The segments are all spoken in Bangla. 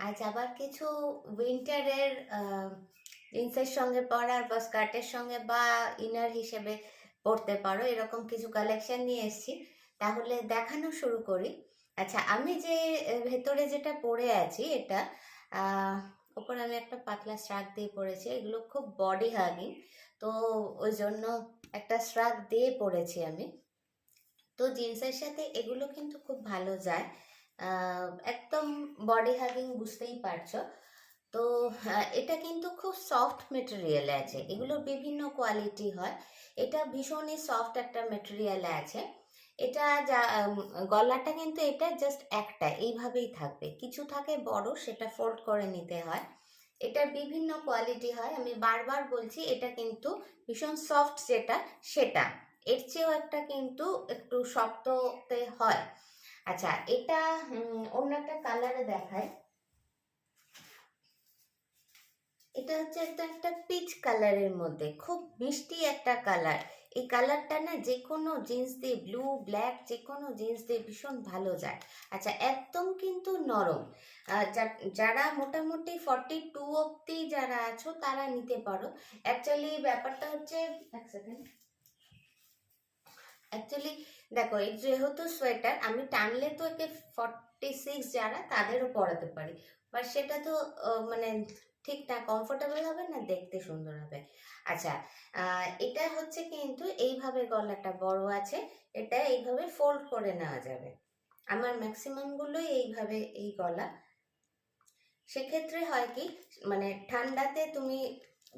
আজ আবার কিছু উইন্টারের জিন্সের সঙ্গে পরার বা স্কার্টের সঙ্গে বা ইনার হিসেবে পরতে পারো এরকম কিছু কালেকশন নিয়ে এসেছি। তাহলে দেখানো শুরু করি। আচ্ছা, আমি যে ভেতরে যেটা পরে আছি এটা আহ, ওপরে আমি একটা পাতলা শ্রাগ দিয়ে পরেছি। এগুলো খুব বডি হাগিং, তো ওই জন্য একটা শ্রাগ দিয়ে পরেছি আমি। তো জিন্সের সাথে এগুলো কিন্তু খুব ভালো যায়, একদম বডি হাগিং, বুঝতেই পারছো। তো এটা কিন্তু খুব সফট মেটেরিয়ালে আছে, এগুলোর বিভিন্ন কোয়ালিটি হয়। এটা ভীষণই সফট একটা মেটেরিয়ালে আছে। এটা যা গলাটা কিন্তু এটা জাস্ট একটা এইভাবেই থাকবে, কিছু থাকে বড়, সেটা ফোল্ড করে নিতে হয়। এটার বিভিন্ন কোয়ালিটি হয়, আমি বারবার বলছি এটা কিন্তু ভীষণ সফট যেটা সেটা, এর চেয়েও একটা কিন্তু একটু শক্ততে হয়। আচ্ছা, এটা অন্য একটা কালারে দেখায়। এটা হচ্ছে একটা পিচ কালারের মধ্যে, খুব মিষ্টি একটা কালার। এই কালারটা না যে কোনো জিন্স দিয়ে, ব্লু ব্ল্যাক যে কোনো জিন্স দিয়ে ভীষণ ভালো যায়। আচ্ছা, একদম কিন্তু নরম। যারা মোটামুটি 42 অব্দি যারা আছো তারা নিতে পারো। অ্যাকচুয়ালি ব্যাপারটা হচ্ছে, এক সেকেন্ড, অ্যাকচুয়ালি দেখো, এই যেহেতু সোয়েটার আমি টানলে তো একে 46 যারা তাদেরও পরাতে পারি, বাট সেটা তো মানে ঠিক না, কমফোর্টেবল হবে না, দেখতে সুন্দর হবে। আচ্ছা, এটা হচ্ছে কিন্তু এইভাবে গলাটা বড় আছে, এটা এইভাবে ফোল্ড করে নেওয়া যাবে। আমার ম্যাক্সিমাম গুলোই এইভাবে এই গলা। সেক্ষেত্রে হয় কি, মানে ঠান্ডাতে তুমি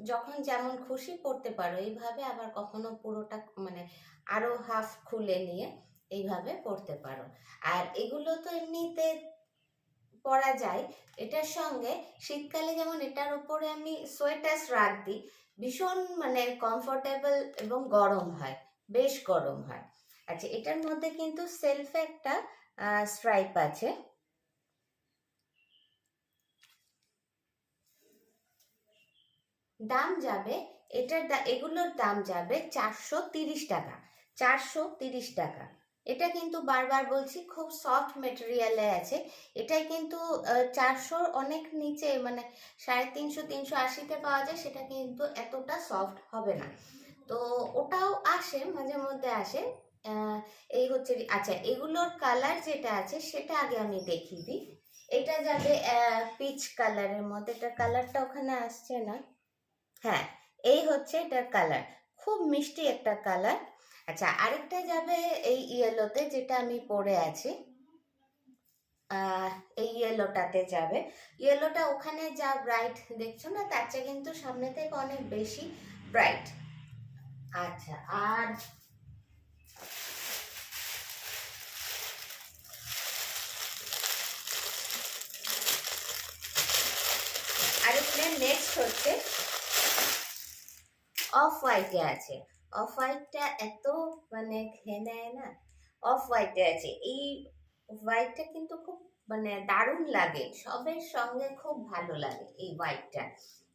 যখন যেমন খুশি পড়তে পারো এইভাবে, আবার কখনো পুরোটা মানে আরো হাফ খুলে নিয়ে এইভাবে পড়তে পারো। আর এগুলো তো এমনিতে পরা যায়। এটার সঙ্গে শীতকালে যেমন এটার উপরে আমি সোয়েটার রাখ দিই, ভীষণ মানে কমফোর্টেবল এবং গরম হয়, বেশ গরম হয়। আচ্ছা, এটার মধ্যে কিন্তু সেলফে একটা স্ট্রাইপ আছে। দাম যাবে, এগুলোর দাম যাবে 430 টাকা। 430 টাকা। এটা কিন্তু বারবার বলছি খুব সফট মেটেরিয়ালে আছে। এটাই কিন্তু 400 অনেক নিচে, মানে 350 380-তে পাওয়া যায়, সেটা কিন্তু এতটা সফট হবে না। তো ওটাও আসে, মাঝে মধ্যে আসে। এই হচ্ছে, আচ্ছা এগুলোর কালার যেটা আছে সেটা আগে আমি দেখিয়ে দিই। এটা যাবে পিচ কালারের মধ্যে, এটা কালারটা ওখানে আসছে না। হ্যাঁ, এই হচ্ছে এটার কালার, খুব মিষ্টি একটা কালার। আচ্ছা, আরেকটা যাবে এই ইয়েলোতে যেটা আমি পরে আছি। এই ইয়েলোটাতে যাবে। ইয়েলোটা ওখানে যা ব্রাইট দেখছো না, তার চেয়ে কিন্তু সামনে থেকে অনেক বেশি ব্রাইট। আচ্ছা, আর আরেকটা নেক্সট হচ্ছে অফ হোয়াইটে আছে। অফ হোয়াইটটা এত মানে খেয়ে নেয় না, অফ হোয়াইটে আছে। এই হোয়াইটটা কিন্তু খুব মানে দারুণ লাগে, সবের সঙ্গে খুব ভালো লাগে এই হোয়াইটটা।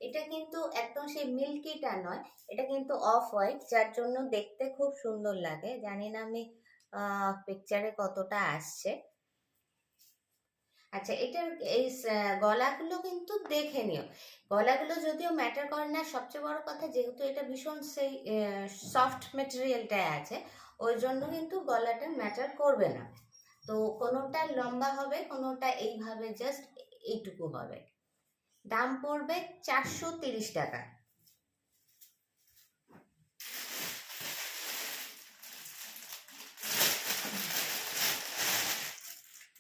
এটা কিন্তু একদম সেই মিল্কিটা নয়, এটা কিন্তু অফ হোয়াইট, যার জন্য দেখতে খুব সুন্দর লাগে। জানি না আমি পিকচারে কতটা আসছে। আচ্ছা, এটার এই গলাগুলো কিন্তু দেখে নিও। গলাগুলো যদিও ম্যাটার করে না, সবচেয়ে বড় কথা যেহেতু এটা ভীষণ সেই সফট মেটেরিয়ালটায় আছে, ওই জন্য কিন্তু গলাটা ম্যাটার করবে না। তো কোনোটা লম্বা হবে, কোনোটা এইভাবে জাস্ট এইটুকু হবে। দাম পড়বে 430 টাকা।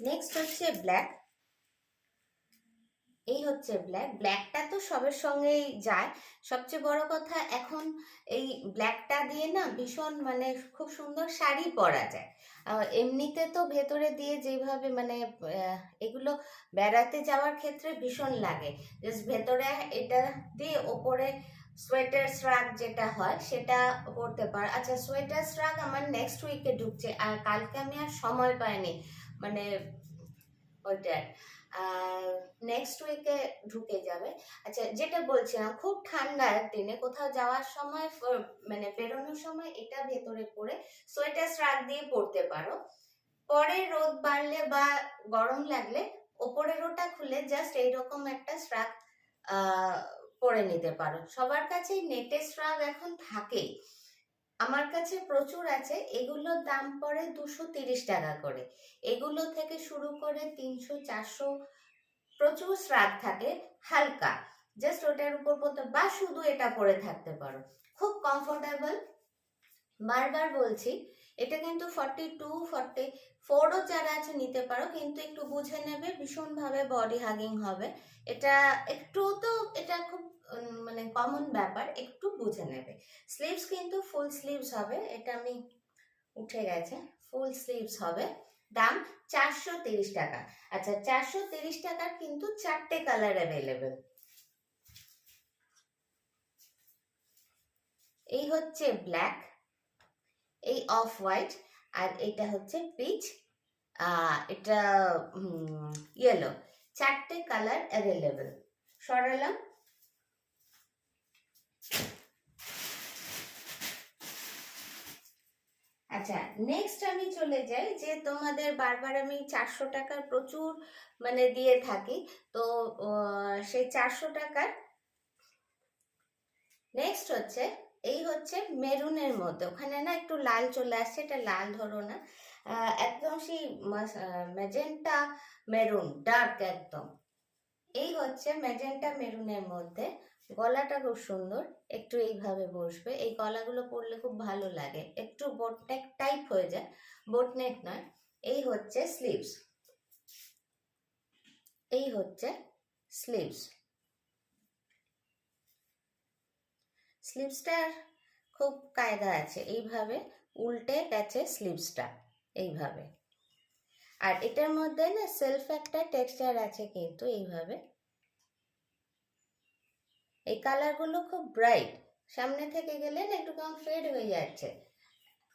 নেক্সট হচ্ছে ব্ল্যাক। এই হচ্ছে ব্ল্যাক। ব্ল্যাকটা তো সবের সঙ্গেই যায়। সবচেয়ে বড় কথা, এখন এই ব্ল্যাকটা দিয়ে না ভীষণ মানে খুব সুন্দর শাড়ি পরা যায়। এমনিতে তো ভেতরে দিয়ে যেভাবে মানে এগুলো বেড়াতে যাওয়ার ক্ষেত্রে ভীষণ লাগে, জাস্ট ভেতরে এটা দিয়ে ওপরে সোয়েটার শ্রাগ যেটা হয় সেটা পরতে পার। আচ্ছা, সোয়েটার শ্রাগ আমার নেক্সট উইকে ঢুকছে, আর কালকে আমি আর সময় পাইনি, মানে ওইটার নেক্সট উইকে ঢুকে যাবে। আচ্ছা, যেটা বলছিলাম, খুব ঠান্ডার দিনে কোথাও যাওয়ার সময় মানে বেরোনোর সময় এটা ভেতরে পরে সোয়েটার শ্রাগ দিয়ে পরতে পারো। পরে রোদ বাড়লে বা গরম লাগলে ওপরের ওটা খুলে করলে জাস্ট এইরকম একটা শ্রাগ পরে নিতে পারো। সবার কাছেই নেটের শ্রাগ এখন থাকেই, আমার কাছে প্রচুর আছে। এগুলোর দাম পড়ে 230 টাকা করে। এগুলো থেকে শুরু করে 300 400 প্রচুর শ্রাগ থাকে হালকা, জাস্ট ওটার উপর পড়তে বা শুধু এটা পরে থাকতে পারো, খুব কমফোর্টেবল। বারবার বলছি এটা কিন্তু 42 44ও যারা আছে নিতে পারো, কিন্তু একটু বুঝে নেবে, ভীষণভাবে বডি হাগিং হবে। এটা একটু তো এটা খুব মানে কমন ব্যাপার, একটু বুঝে নেবে। স্লিভস কিন্তু ফুল স্লিভস হবে, এটা আমি উঠে গেছে, ফুল স্লিভস হবে। দাম 430 টাকা। আচ্ছা 430 টাকার কিন্তু 4টে কালার অ্যাভেলেবেল। এই হচ্ছে ব্ল্যাক, এই অফ হোয়াইট, আর এটা হচ্ছে পিচ, এটা ইয়েলো। 4টে কালার অ্যাভেলেবেল। সরালাম। আচ্ছা নেক্সট আমি চলে যাই, যে তোমাদের বারবার আমি 400 টাকার প্রচুর মানে দিয়ে থাকি, তো সেই 400 টাকার নেক্সট হচ্ছে, এই হচ্ছে মেরুনের মধ্যে, ওখানে না একটু লাল চলে আসছে, এটা লাল ধরো না, একদম সেই ম্যাজেন্টা মেরুন, ডার্ক একদম। এই হচ্ছে ম্যাজেন্টা মেরুনের মধ্যে, গলাটা খুব সুন্দর, একটু এইভাবে বসবে, এই গলাগুলো পরলে খুব ভালো লাগে, একটু বোটনেক টাইপ হয়ে যায়, বোটনেক নয়। এই হচ্ছে স্লিভস, এই হচ্ছে স্লিভস। স্লিভসটার খুব কায়দা আছে, এইভাবে উল্টে গেছে স্লিভসটা এইভাবে। আর এটার মধ্যে না সেলফ একটা টেক্সচার আছে কিন্তু এইভাবে। এই কালারগুলো খুব ব্রাইট, সামনে থেকে গেলে না একটু কম ফেড হয়ে যাচ্ছে।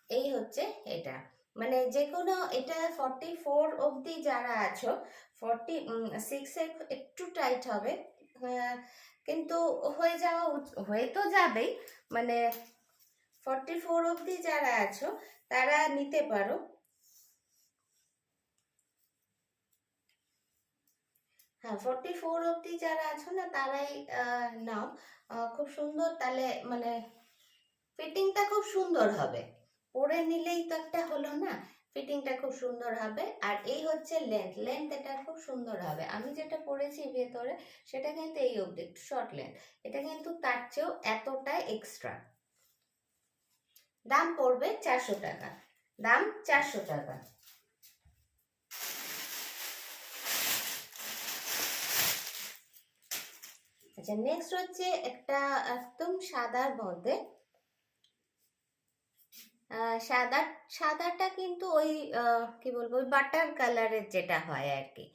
এই হচ্ছে এটা, মানে যে কোনো, এটা 44 অবধি যারা আছো, 46 একটু টাইট হবে, কিন্তু হয়ে যাওয়া হয়ে তো যাবেই, মানে 44 অবধি যারা আছো তারা নিতে পারো। হ্যাঁ 44 অবধি যারা আছো না তারাই নাও, খুব সুন্দর, তাহলে মানে ফিটিংটা খুব সুন্দর হবে, পরে নিলেই তো একটা হলো না, ফিটিংটা খুব সুন্দর হবে। আর এই হচ্ছে লেন্থ এটা খুব সুন্দর হবে। আমি যেটা পরেছি ভেতরে সেটা কিন্তু এই অবধি, একটু শর্ট লেন্থ, এটা কিন্তু তার চেয়েও এতটা এক্সট্রা। দাম পড়বে 400 টাকা, দাম 400 টাকা। আচ্ছা নেক্সট হচ্ছে একটা একদম সাদার মধ্যে, সাদাটা কিন্তু ওই কি বলবো, ওই বাটার কালারের যেটা হয় আর কি।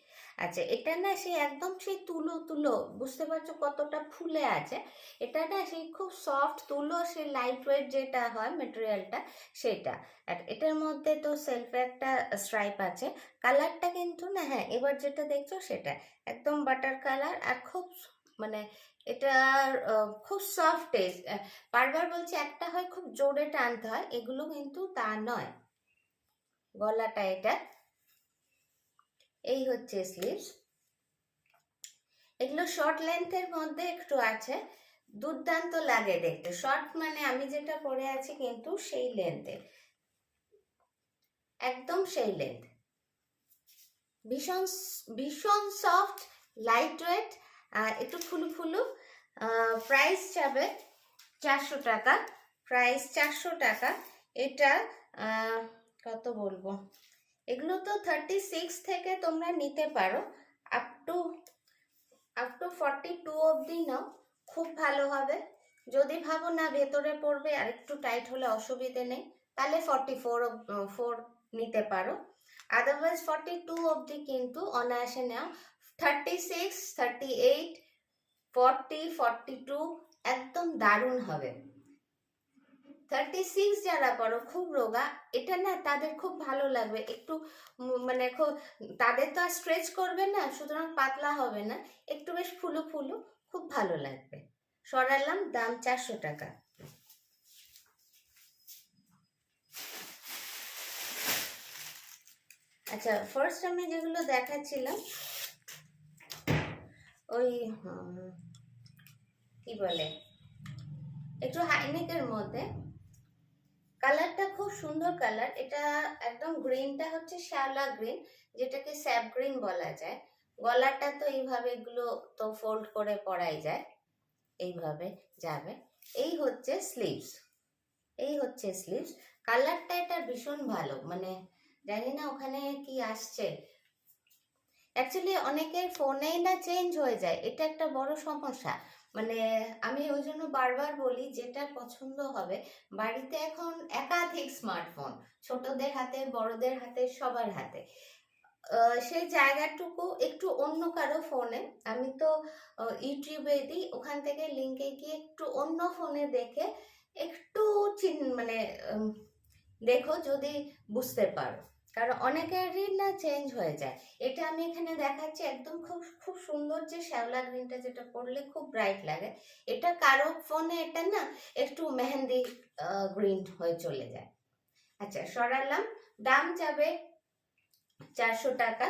আচ্ছা এটা না সেই একদম সেই তুলো তুলো, বুঝতে পারছো কতটা ফুলে আছে, এটা না সেই খুব সফট তুলো, সেই লাইট ওয়েট যেটা হয় মেটেরিয়ালটা সেটা। আর এটার মধ্যে তো সেলফে একটা স্ট্রাইপ আছে, কালারটা কিন্তু না, হ্যাঁ এবার যেটা দেখছো সেটা একদম বাটার কালার, আর খুব মানে এটা খুব সফট টেস্ট। বারবার বলছি একটা হয় খুব জোরে টানতে হয়, এগুলো কিন্তু তা নয়। গলাটা এটা, এই হচ্ছে স্লিভস। এগুলো শর্ট লেন্থের মধ্যে একটু আছে, দুর্দান্ত লাগে দেখতে। শর্ট মানে আমি যেটা পরে আছি কিন্তু সেই লেন্থের, একদম সেই লেন্থ, ভীষণ ভীষণ সফট, লাইট ওয়েট, একটু ফুলু ফুলু। প্রাইস যাবে 400 টাকা, প্রাইস 400 টাকা। এটা কত বলবো, এগুলো তো 36 থেকে তোমরা নিতে পারো, আপ টু 42 অবধি নাও, খুব ভালো হবে। যদি ভাবো না ভেতরে পড়বে আর একটু টাইট হলে অসুবিধে নেই, তাহলে 44 নিতে পারো। আদারওয়াইজ 42 অবধি কিন্তু অনায়াসে নাও। 36, 38, 40, 42 একদম দারুণ হবে। 36 যারা পরো খুব রোগা, এটা না তাদের খুব ভালো লাগবে, একটু মানে খুব, তাদের তো আর স্ট্রেচ করবে না, সুতরাং পাতলা হবে না, একটু বেশ ফুলু ফুলু, খুব ভালো লাগবে। সরালাম, দাম 400 টাকা। আচ্ছা ফার্স্ট আমি যেগুলো দেখাচ্ছিলাম, ওই কি বলে একটু হাইনেকের মধ্যে। কালারটা খুব সুন্দর কালার, এটা একদম গ্রিনটা হচ্ছে শ্যাওলা গ্রিন, যেটাকে স্যাপ গ্রিন বলা যায়। গলাটা তো এইভাবে এগুলো তো ফোল্ড করে পরাই যায়, এইভাবে যাবে। এই হচ্ছে স্লিভস, এই হচ্ছে স্লিভস। কালারটা এটা ভীষণ ভালো, মানে জানি না ওখানে কি আসছে। অ্যাকচুয়ালি অনেকের ফোনেই না চেঞ্জ হয়ে যায়, এটা একটা বড় সমস্যা। মানে আমি ওই জন্য বারবার বলি, যেটা পছন্দ হবে। বাড়িতে এখন একাধিক স্মার্টফোন, ছোটদের হাতে, বড়দের হাতে, সবার হাতে। সেই জায়গাটুকু একটু অন্য কারো ফোনে, আমি তো ইউটিউবে দিই, ওখান থেকে লিঙ্কে গিয়ে একটু অন্য ফোনে দেখে একটু মানে দেখো যদি বুঝতে পারো, কারণ অনেকেরই না চেঞ্জ হয়ে যায়। এটা আমি এখানে দেখাচ্ছি একদম খুব খুব সুন্দর, যে শ্যাওলা গ্রিনটা যেটা পরলে খুব ব্রাইট লাগে। এটা কারো ফোনে এটা না একটু মেহেন্দি গ্রিন হয়ে চলে যায়। আচ্ছা, সরালাম। দাম যাবে 400 টাকা।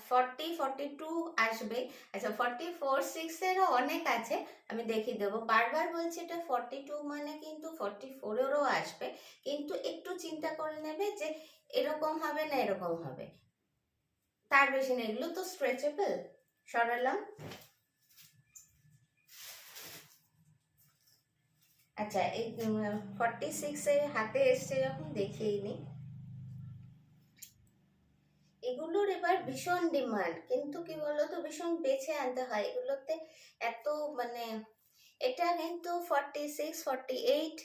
42 আসবে। আচ্ছা, 44-6 এরও অনেক আছে, আমি দেখিয়ে দেবো। বারবার বলছি এটা 42 মানে কিন্তু 44 এরও আসবে, কিন্তু একটু চিন্তা করে নেবে যে এরকম হবে না এরকম হবে, তার বেশি না। এগুলো তো স্ট্রেচেবল। সরালাম। আচ্ছা, এই 46 এর হাতে এসছে যখন, দেখিয়ে নিই। এগুলোর এবার ভীষণ ডিমান্ড, কিন্তু কি বলতো ভীষণ বেছে আনতে হয় এগুলোতে, এত মানে এটা কিন্তু 46-48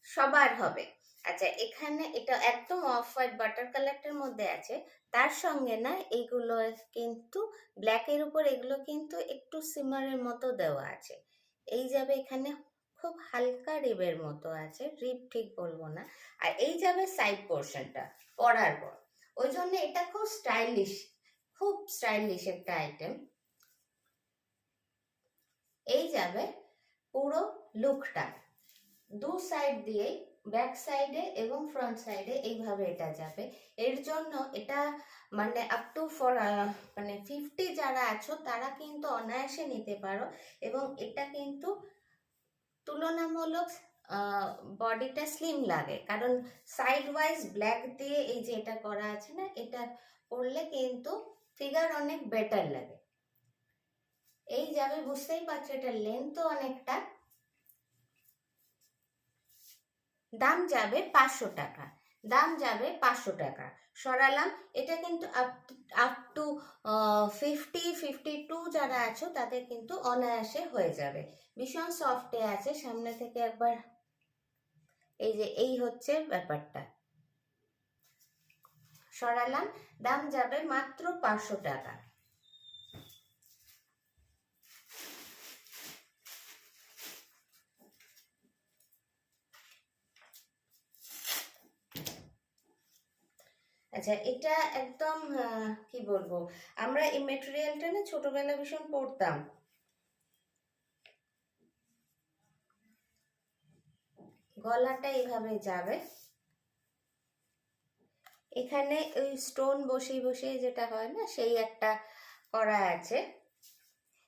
সবার হবে। আচ্ছা, এখানে এটা একদম অফ হোয়াইট বাটার কালারটার মধ্যে আছে, তার সঙ্গে না এগুলো কিন্তু ব্ল্যাকের উপর এগুলো কিন্তু একটু সিমারের মতো দেওয়া আছে। এই যাবে এখানে খুব হালকা রিবের মতো আছে, রিব ঠিক বলবো না। আর এই যাবে সাইড পোর্শনটা পরার পর, ওই জন্য এটা খুব স্টাইলিশ, খুব স্টাইলিশ একটা আইটেম। এই যাবে পুরো লুকটা, দু সাইড দিয়ে, ব্যাক সাইডে এবং ফ্রন্ট সাইডে এইভাবে এটা যাবে। এর জন্য এটা মানে আপ টু মানে 50 যারা আছো তারা কিন্তু অনায়াসে নিতে পারো। এবং এটা কিন্তু তুলনামূলক বডিটা স্লিম লাগে, কারণ সাইড ওয়াইজ ব্ল্যাক দিয়ে এই যে এটা করা আছে না, এটা পরলে কিন্তু ফিগার অনেক বেটার লাগে। এই যাবে, বুঝতেই পারছো এটা লেন্থও অনেকটা। দাম যাবে 500 টাকা, দাম যাবে 500 টাকা। সরালাম। এটা কিন্তু আপ টু 50-52 যারা আছো তাদের কিন্তু অনায়াসে হয়ে যাবে। ভীষণ সফটে আছে, সামনে থেকে একবার এই যে এই হচ্ছে ব্যাপারটা। সরালাম। দাম যাবে মাত্র 500 টাকা। আচ্ছা, এটা একদম কি বলবো, আমরা এই মেটেরিয়ালটা না ছোটবেলা ভীষণ পড়তাম। গলাটা এইভাবে যাবে, এখানে ওই স্টোন বসে বসে যেটা হয় না, সেই একটা করা আছে।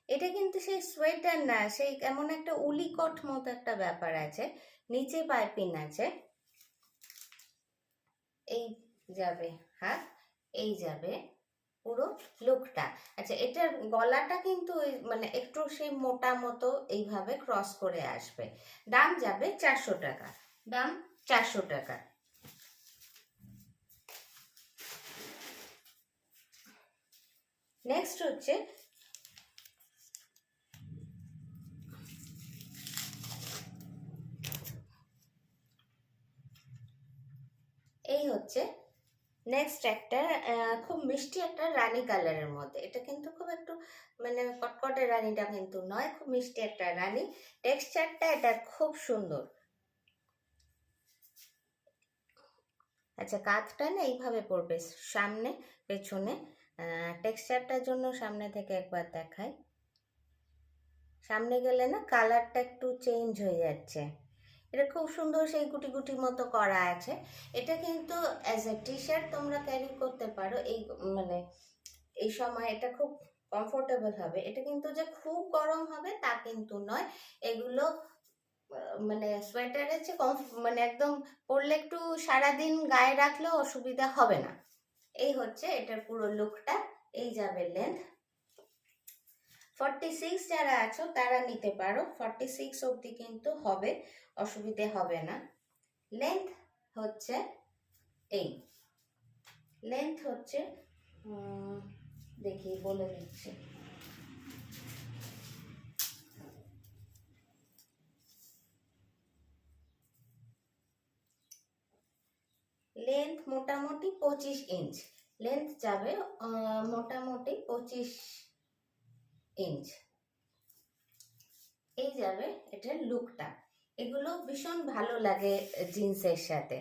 এটা কিন্তু সেই সোয়েটার না, সেই এমন একটা উলিকট মতো একটা ব্যাপার আছে, নিচে পাইপিং আছে। এই যাবে হাত, এই যাবে পুরো লুকটা। আচ্ছা, এটার গলাটা কিন্তু মানে একটু সেই মোটা মতো এইভাবে ক্রস করে আসবে। দাম যাবে 400 টাকা, দাম 400 টাকা। নেক্সট হচ্ছে এই হচ্ছে নেক্সট একটা খুব মিষ্টি একটা রানী কালারের মধ্যে। এটা কিন্তু খুব একটু মানে কটকটে রানীটা কিন্তু নয়, খুব মিষ্টি একটা রানী। টেক্সচারটা এটা খুব সুন্দর। আচ্ছা, কাঁধটা না এইভাবে পড়বে, সামনে পেছনে। টেক্সচারটার জন্য সামনে থেকে একবার দেখাই। সামনে গেলে না কালারটা একটু চেঞ্জ হয়ে যাচ্ছে। এটা খুব সুন্দর সেই গুটি গুটি মতো করা আছে। এটা কিন্তু অ্যাজ এ টি শার্ট তোমরা ক্যারি করতে পারো, এই মানে এই সময় এটা খুব কমফোর্টেবল হবে। এটা কিন্তু যে খুব গরম হবে তা কিন্তু নয়। এগুলো মানে সোয়েটারের চেয়ে মানে একদম পরলে একটু সারাদিন গায়ে রাখলেও অসুবিধা হবে না। এই হচ্ছে এটার পুরো লুকটা। এই যাবে লেন্থ। 46 যারা আছো তারা নিতে পারো, 46 অবধি কিন্তু হবে, অসুবিধে হবে না। লেন্থ হচ্ছে এই, লেন্থ হচ্ছে দেখি বলে দিচ্ছি, লেন্থ মোটামুটি 25 ইঞ্চ লেন্থ যাবে, মোটামুটি 25 ইঞ্চ। এই যাবে এটার লুকটা। এগুলো ভীষণ ভালো লাগে জিন্সের সাথে।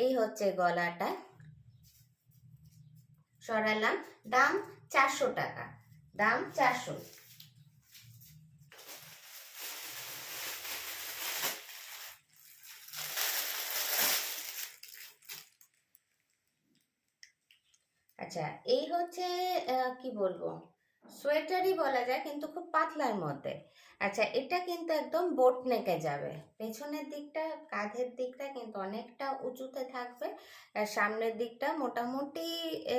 এই হচ্ছে গলাটা, সরালাম। দাম 400 টাকা, দাম 400। আচ্ছা, এই হচ্ছে কি বলবো, সোয়েটারই বলা যায় কিন্তু খুব পাতলার মধ্যে। আচ্ছা, এটা কিন্তু একদম বোট নেকে যাবে, পেছনের দিকটা কাঁধের দিকটা কিন্তু অনেকটা উঁচুতে থাকবে, আর সামনের দিকটা মোটামুটি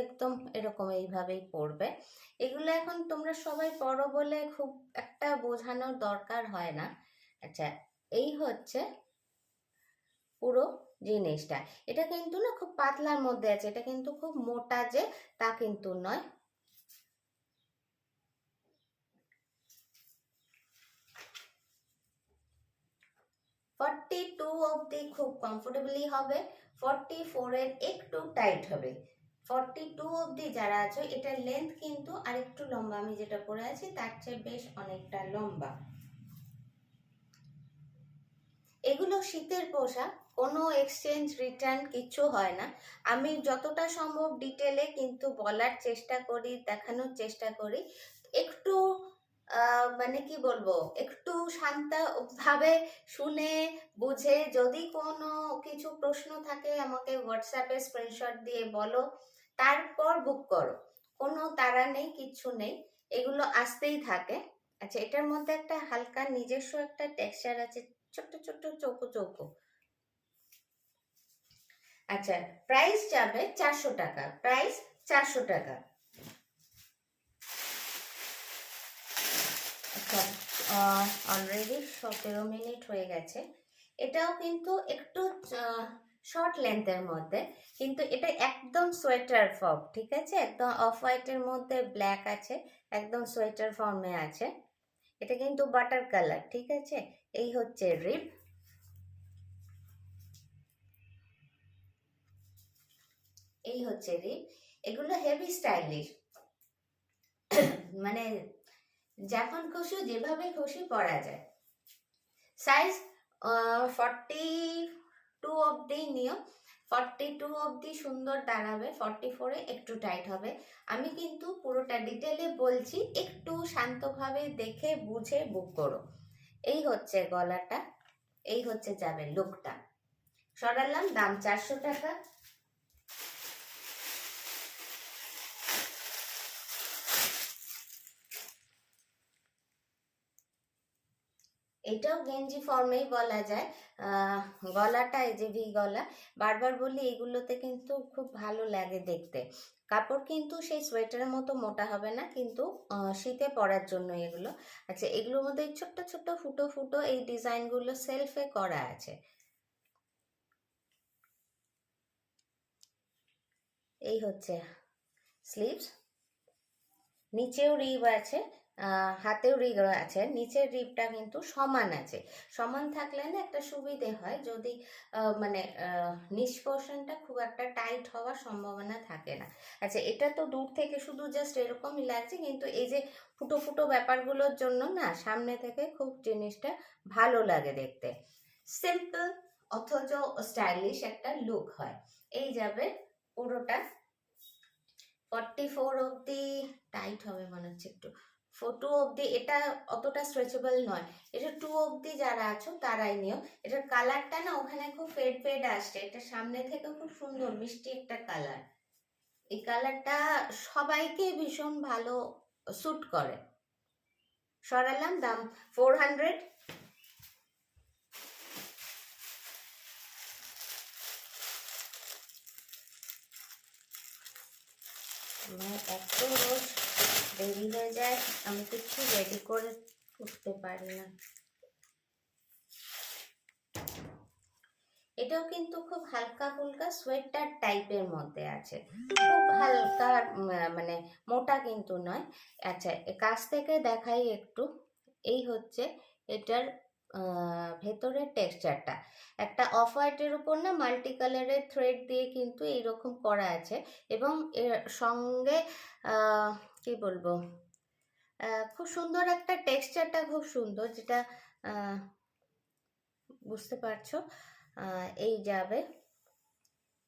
একদম এরকম এইভাবেই পড়বে। এগুলো এখন তোমরা সবাই পরো বলে খুব একটা বোঝানোর দরকার হয় না। আচ্ছা, এই হচ্ছে পুরো জিনিসটা। এটা কিন্তু না খুব পাতলার মধ্যে আছে, এটা কিন্তু খুব মোটা যে তা কিন্তু নয়। টু অবধি খুব কমফোর্টেবলি হবে, 44 এর একটু টাইট হবে। 42 অবধি যারা আছে, এটার লেন্থ কিন্তু আরেকটু লম্বা, আমি যেটা পরে আছি তার চেয়ে বেশ অনেকটা লম্বা। এগুলো শীতের পোশাক, কোনো এক্সচেঞ্জ রিটার্ন কিছু হয় না। আমি যতটা সম্ভব ডিটেলে কিন্তু বলার চেষ্টা করি, দেখানোর চেষ্টা করি। একটু মানে কি বলবো, একটু শান্তভাবে শুনে বুঝে, যদি কোনো কিছু প্রশ্ন থাকে আমাকে হোয়াটসঅ্যাপে স্ক্রিনশট দিয়ে বলো, তারপর বুক করো। কোনো তাড়া নেই, কিচ্ছু নেই, এগুলো আসতেই থাকে। আচ্ছা, এটার মধ্যে একটা হালকা নিজস্ব একটা টেক্সচার আছে, ছোট্ট ছোট্ট চৌকো চৌকো। আচ্ছা, প্রাইস যাবে 400 টাকা, প্রাইস 400 টাকা। আচ্ছা, অলরেডি 17 মিনিট হয়ে গেছে। এটাও কিন্তু একটু শর্ট লেন্থের মধ্যে, কিন্তু এটা একদম সোয়েটার ফর্ম, ঠিক আছে, একদম অফ হোয়াইটের মধ্যে ব্ল্যাক আছে, একদম সোয়েটার ফর্মে আছে। এটা কিন্তু বাটার কালার, ঠিক আছে। এই হচ্ছে রিপ, এই হচ্ছে রিপ। এগুলো হেভি স্টাইলিশ, মানে যখন খুশি যেভাবে খুশি পরা যায়। সাইজ 42 অবধি নিও, 42 অবধি সুন্দর দাঁড়াবে, 44-এ একটু টাইট হবে। আমি কিন্তু পুরোটা ডিটেলে বলছি, একটু শান্তভাবে দেখে বুঝে বুক করো। এই হচ্ছে গলাটা, এই হচ্ছে যাবে লুকটা। সরালাম, দাম 400 টাকা। এটাও গেঞ্জি ফর্মেই বলা যায়। গলাটা এই যে ভি গলা, বারবার বলি এগুলোতে কিন্তু খুব ভালো লাগে দেখতে। কাপড় কিন্তু সেই সোয়েটারের মতো মোটা হবে না, কিন্তু শীতে পরার জন্য এগুলো। আচ্ছা, এগুলোর মধ্যে ছোট্ট ছোট্ট ফুটো ফুটো এই ডিজাইনগুলো সেলফে করা আছে। এই হচ্ছে স্লিভস, নিচেও রিব আছে, হাতেও রিব আছে, নিচের রিবটা কিন্তু সমান আছে। সমান থাকলে না একটা সুবিধে হয়, যদি মানে নিচ পোর্শনটা খুব একটা টাইট হওয়ার সম্ভাবনা থাকে না। আচ্ছা, এটা তো দূর থেকে শুধু জাস্ট এরকমই লাগছে, কিন্তু এই যে ফুটো ফুটো ব্যাপারগুলোর জন্য না সামনে থেকে খুব জিনিসটা ভালো লাগে দেখতে। সিম্পল অথচ স্টাইলিশ একটা লুক হয়। এই যাবে পুরোটা। 44 অবধি টাইট হবে মনে হচ্ছে একটু, 2 অবধি এটা অতটা স্ট্রেচেবল নয়। এটা 2 অবধি যারা আছো তারাই নিও। এটার কালারটা না ওখানে খুব ফেড ফেড আসছে, এটা সামনে থেকে খুব সুন্দর মিষ্টি একটা কালার। এই কালারটা সবাইকে ভীষণ ভালো স্যুট করে। সরালাম, দাম 400। এত রোজ দেরি হয়ে যায়, আমি কিছু রেডি করে উঠতে পারি না। এটাও কিন্তু খুব হালকা ফুলকা সোয়েটার টাইপের মধ্যে আছে, খুব হালকা, মানে মোটা কিন্তু নয়। আচ্ছা, কাছ থেকে দেখাই একটু। এই হচ্ছে এটার ভেতরের টেক্সচারটা, একটা অফ হোয়াইটের উপর না মাল্টি কালারের থ্রেড দিয়ে কিন্তু এইরকম করা আছে, এবং এর সঙ্গে কি বলবো, খুব সুন্দর একটা টেক্সচারটা, খুব সুন্দর, যেটা বুঝতে পারছো। এই যাবে,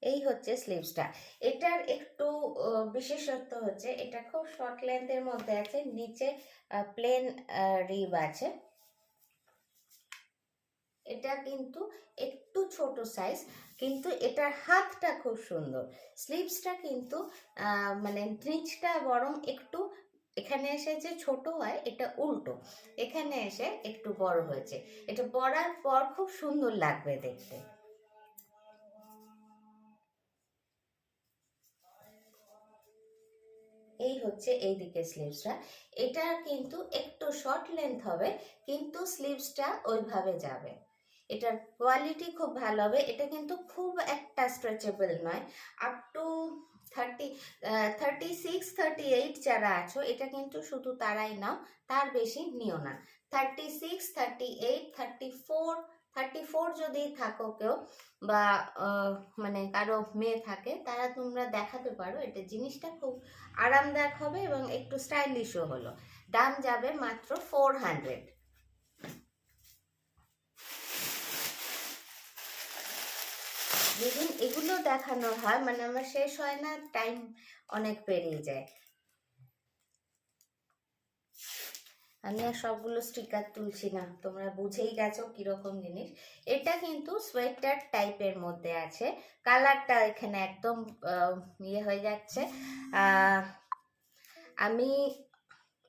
এই হচ্ছে স্লিভসটা। এটার একটু বিশেষত্ব হচ্ছে এটা খুব শর্ট লেন্থের মধ্যে আছে, নিচে প্লেন রিব আছে। এটা কিন্তু একটু ছোট সাইজ, কিন্তু এটার হাতটা খুব সুন্দর। স্লিভসটা কিন্তু মানে নিচটা বরং একটু, এখানে এসে যে ছোট হয় এটা উল্টো, এখানে এসে একটু বড় হয়েছে। এটা পরার পর খুব সুন্দর লাগবে দেখতে। এই হচ্ছে এই দিকে স্লিভসটা। এটা কিন্তু একটু শর্ট লেন্থ হবে, কিন্তু স্লিভসটা ওইভাবে যাবে। এটার কোয়ালিটি খুব ভালো হবে। এটা কিন্তু খুব একটা স্ট্রেচেবল নয়। আপ টু 36, 38 যারা আছো, এটা কিন্তু শুধু তারাই নাও, তার বেশি নিও না। 36, 38, 34 যদি থাকো কেউ, বা মানে কারো মেয়ে থাকে, তারা তোমরা দেখাতে পারো। এটা জিনিসটা খুব আরামদায়ক হবে এবং একটু স্টাইলিশও হলো। দাম যাবে মাত্র 400। যেদিন এগুলো দেখানো হয়, মানে আমার শেষ হয় না, টাইম অনেক পেরিয়ে যায়। আমি আর সবগুলো স্টিকার তুলছি না, তোমরা বুঝেই গেছো কিরকম জিনিস। এটা কিন্তু সোয়েটার টাইপের মধ্যে আছে। কালারটা এখানে একদম ইয়ে হয়ে যাচ্ছে। আমি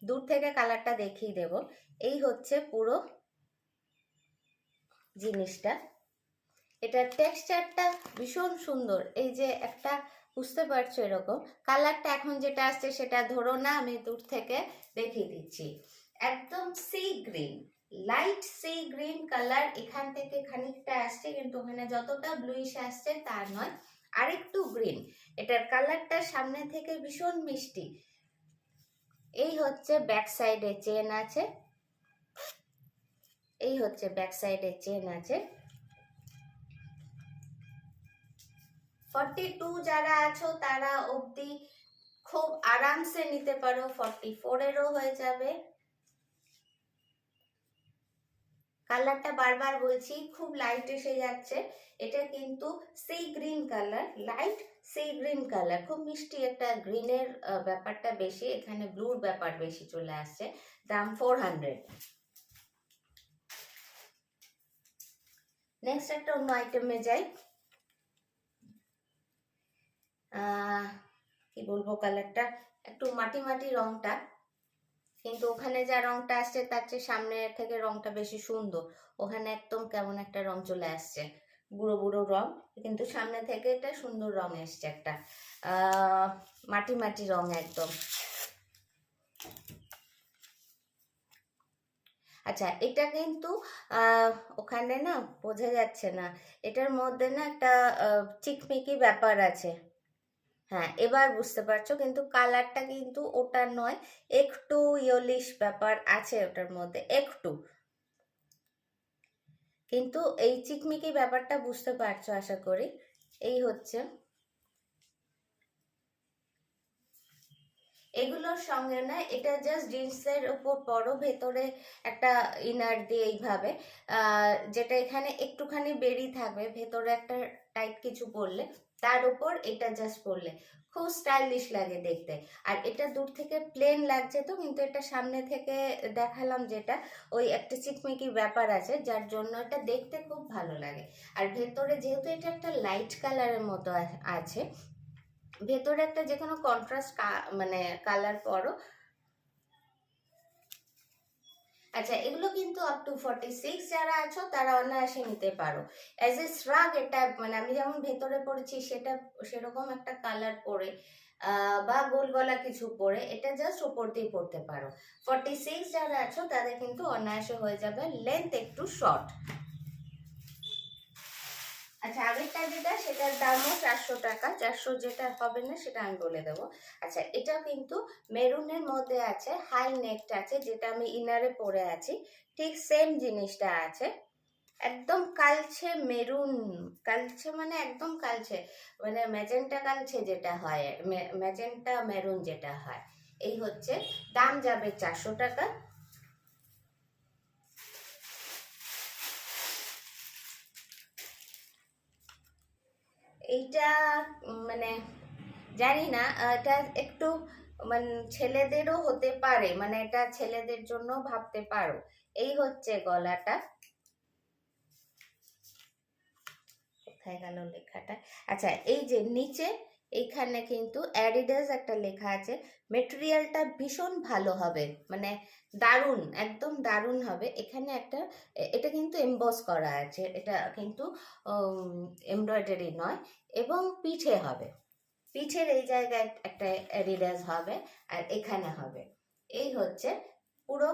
দূর থেকে কালারটা দেখিয়ে দেব। এই হচ্ছে পুরো জিনিসটা। এটার টেক্সচারটা ভীষণ সুন্দর। এই যে একটা, বুঝতে পারছো, এরকম কালারটা এখন যেটা আসছে সেটা ধরো না, আমি দূর থেকে দেখিয়ে দিচ্ছি। একদম sea green, light sea green colour. এখান থেকে খানিকটা আসছে, কিন্তু ওখানে যতটা ব্লুইশ আসছে তা নয়, আরেকটু গ্রিন। এটার কালারটা সামনে থেকে ভীষণ মিষ্টি। এই হচ্ছে ব্যাক সাইডে চেন আছে, এই হচ্ছে ব্যাক সাইডে চেন আছে। 42 যারা আছো তারা অবধি খুব আরামসে নিতে পারো, 44-এরও হয়ে যাবে। কালারটা বারবার বলছি, খুব লাইট এসে যাচ্ছে। এটা কিন্তু sea green colour, light sea green colour, খুব মিষ্টি একটা গ্রিনের ব্যাপারটা বেশি, এখানে ব্লুর ব্যাপার বেশি চলে আসছে। দাম 400। নেক্সট একটা অন্য আইটেমে যাই। কি বলবো, কালারটা একটু মাটি মাটি রংটা, কিন্তু ওখানে যা রংটা আসছে তার চেয়ে সামনে থেকে রংটা বেশি সুন্দর। ওখানে একদম কেমন একটা রং চলে আসছে, বুড়ো বুড়ো রং, কিন্তু সামনে থেকে এটা সুন্দর রং এসছে, একটা মাটি মাটি রং একদম। আচ্ছা, এটা কিন্তু ওখানে না বোঝা যাচ্ছে না, এটার মধ্যে না একটা চিকমিকি ব্যাপার আছে। হ্যাঁ, এবার বুঝতে পারছো, কিন্তু কালারটা কিন্তু ওটা নয়, একটু ইয়েলিশ ব্যাপার আছে ওটার মধ্যে একটু, কিন্তু এই চিকমিকি ব্যাপারটা বুঝতে পারছো আশা করি। এই হচ্ছে, এগুলোর সঙ্গে না, এটা জাস্ট জিন্সের উপর পরো, ভেতরে একটা ইনার দিয়ে এইভাবে, যেটা এখানে একটুখানি বেরি থাকবে, ভেতরে একটা টাইট কিছু পরলে, তার উপর এটা জাস্ট পরলে খুব স্টাইলিশ লাগে দেখতে। আর এটা দূর থেকে প্লেন লাগছে তো, কিন্তু এটা সামনে থেকে দেখালাম যেটা, ওই একটা চিকমিকি ব্যাপার আছে, যার জন্য এটা দেখতে খুব ভালো লাগে। আর ভেতরে যেহেতু এটা একটা লাইট কালারের মতো আছে, ভেতরে একটা যে কোনো কন্ট্রাস্ট মানে কালার পরো, আচ্ছা, এগুলো কিন্তু আপ টু 46 যারা আছো তারা অনায়াসে নিতে পারো। অ্যাজ এ শ্রাগ এটা মানে আমি যেমন ভেতরে পরেছি সেটা সেরকম একটা কালার পরে বা গোল গলা কিছু পরে এটা জাস্ট ওপর দিয়ে পরতে পারো। 46 যারা আছো তাদের কিন্তু অনায়াসে হয়ে যাবে, লেন্থ একটু শর্ট। আচ্ছা, আগেরটা যেটা সেটার দামও 400 টাকা, 400 যেটা হবে না সেটা আমি বলে দেবো। আচ্ছা, এটাও কিন্তু মেরুনের মধ্যে আছে, হাই নেকটা আছে, যেটা আমি ইনারে পরে আছি, ঠিক সেম জিনিসটা আছে, একদম কালচে মেরুন, কালচে মানে একদম কালচে, মানে ম্যাজেন্টা কালচে যেটা হয়, ম্যাজেন্টা মেরুন যেটা হয়। এই হচ্ছে, দাম যাবে 400 টাকা। এইটা মানে জানি না, এটা একটু মানে ছেলেদেরও হতে পারে, মানে এটা ছেলেদের জন্য ভাবতে পারো। এই হচ্ছে গলাটা, কোথায় গেল লেখাটা? আচ্ছা, এই যে নিচে এইখানে কিন্তু অ্যাডিডাস একটা লেখা আছে, মেটেরিয়ালটা ভীষণ ভালো হবে, মানে দারুণ, একদম দারুণ হবে। এখানে একটা এটা কিন্তু এমবস করা আছে, এটা কিন্তু এমব্রয়ডারি নয়, এবং পিঠে হবে, পিঠের এই জায়গায় একটা অ্যাডিডাস হবে, আর এখানে হবে। এই হচ্ছে পুরো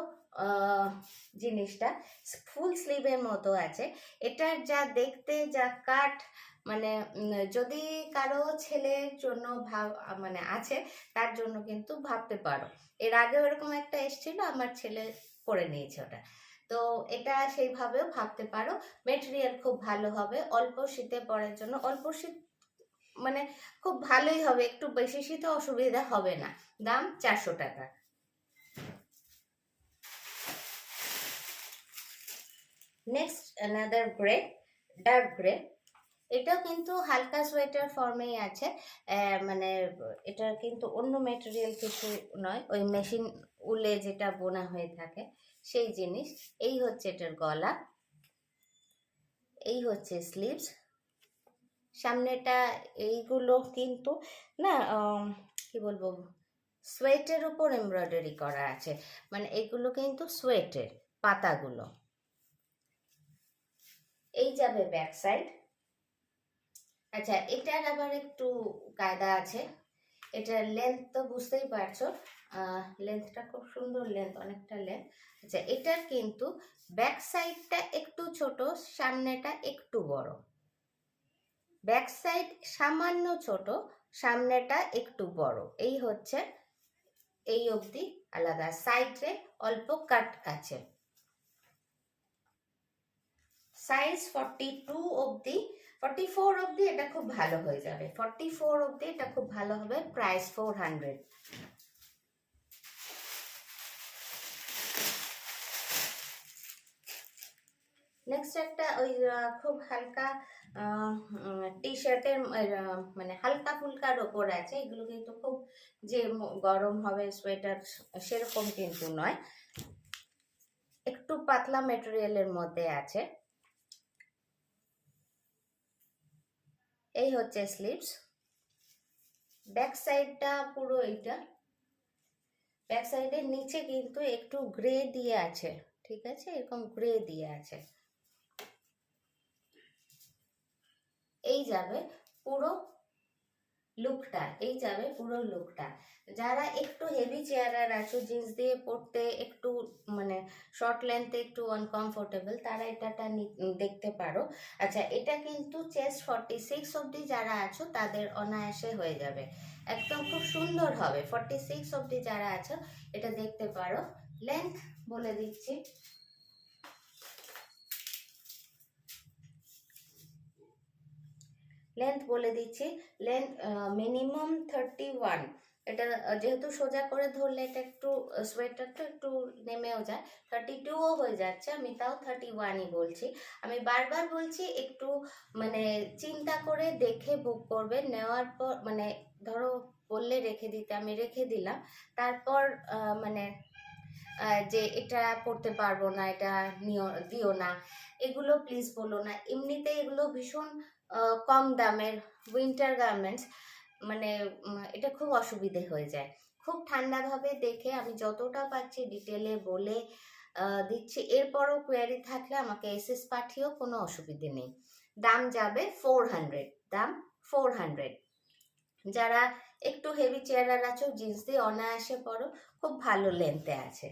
জিনিসটা, ফুল স্লিভের মতো আছে। এটার যা দেখতে যা কাট, মানে যদি কারো ছেলের জন্য মানে আছে, তার জন্য কিন্তু ভাবতে পারো। এর আগেও এরকম একটা এসেছিল, আমার ছেলে পরে নিয়েছে ওটা, তো এটা সেইভাবেও ভাবতে পারো। মেটেরিয়াল খুব ভালো হবে, অল্প শীতে পরার জন্য, অল্প শীত মানে খুব ভালোই হবে, একটু বেশি শীতে অসুবিধা হবে না। দাম 400 টাকা। Next another grey, dark grey. এটাও কিন্তু হালকা সোয়েটার ফর্মেই আছে, মানে এটা কিন্তু অন্য ম্যাটেরিয়াল কিছু নয়, ওই মেশিন উলে যেটা বোনা হয়ে থাকে সেই জিনিস। এই হচ্ছে এটার গলা, এই হচ্ছে স্লিভস, সামনেটা। এইগুলো কিন্তু না কি বলবো, সোয়েটের উপর এমব্রয়ডারি করা আছে, মানে এগুলো কিন্তু সোয়েটের পাতাগুলো। এই যাবে ব্যাক সাইড। আচ্ছা, এটার আবার একটু কায়দা আছে, এটার লেন্থ তো বুঝতেই পারছো, লেন্থটা খুব সুন্দর লেন্থ, অনেকটা লেন্থ। আচ্ছা, এটার কিন্তু ব্যাক সাইডটা একটু ছোট, সামনেটা একটু বড়, ব্যাক সাইড সামান্য ছোট, সামনেটা একটু বড়। এই হচ্ছে, এই অবধি আলাদা, সাইডে অল্প কাট আছে। সাইজ 42 অবধি, 44 অবধি এটা খুব ভালো হয়ে যাবে, 44 অবধি এটা খুব ভালো হবে। প্রাইস 400। নেক্সট একটা ওই খুব হালকা টি শার্টের, মানে হালকা ফুলকার ওপর আছে, এগুলো কিন্তু খুব যে গরম হবে সোয়েটার সেরকম কিন্তু নয়, একটু পাতলা মেটেরিয়ালের মধ্যে আছে। এই হচ্ছে স্লিভস, ব্যাক সাইডটা পুরো এইটা, ব্যাক সাইডের নিচে কিন্তু একটু গ্রে দিয়ে আছে, ঠিক আছে, এরকম গ্রে দিয়ে আছে। এই যাবে পুরো লুকটা, এই যাবে পুরো লুকটা। যারা একটু হেভি চেয়ারার আছো, জিন্স দিয়ে পরতে একটু মানে শর্ট লেন্থে একটু আনকমফোর্টেবল, তারা এটাটা দেখতে পারো। আচ্ছা, এটা কিন্তু চেস্ট 46 অবধি যারা আছো তাদের অনায়াসে হয়ে যাবে, একদম খুব সুন্দর হবে। 46 অবধি যারা আছো এটা দেখতে পারো। লেন্থ বলে দিচ্ছি, লেন্থ বলে দিচ্ছি, লেন্থ মিনিমাম 31। এটা যেহেতু সোজা করে ধরলে এটা একটু সোয়েটারটা একটু নেমেও যায়, 32ও হয়ে যাচ্ছে, আমি তাও 31ই বলছি। আমি বারবার বলছি একটু মানে চিন্তা করে দেখে বুক করবে, নেওয়ার পর মানে ধরো বললে রেখে দিতে, আমি রেখে দিলাম, তারপর মানে যে এটা পড়তে পারবো না, এটা দিও না, এগুলো প্লিজ বলো না। এমনিতে এগুলো ভীষণ কম দামের উইন্টার গার্মেন্টস, মানে এটা খুব অসুবিধে হয়ে যায়। খুব ঠান্ডাভাবে দেখে আমি যতটা পারছি ডিটেলে বলে দিচ্ছি। এরপরও কোয়ারি থাকলে আমাকে এসএস পাঠিয়েও, কোনো অসুবিধে নেই। দাম যাবে 400, দাম 400। যারা একটু হেভি চেহারার আছো, জিন্স দিয়ে অনায়াসে পরো, খুব ভালো লেন্থে আছে।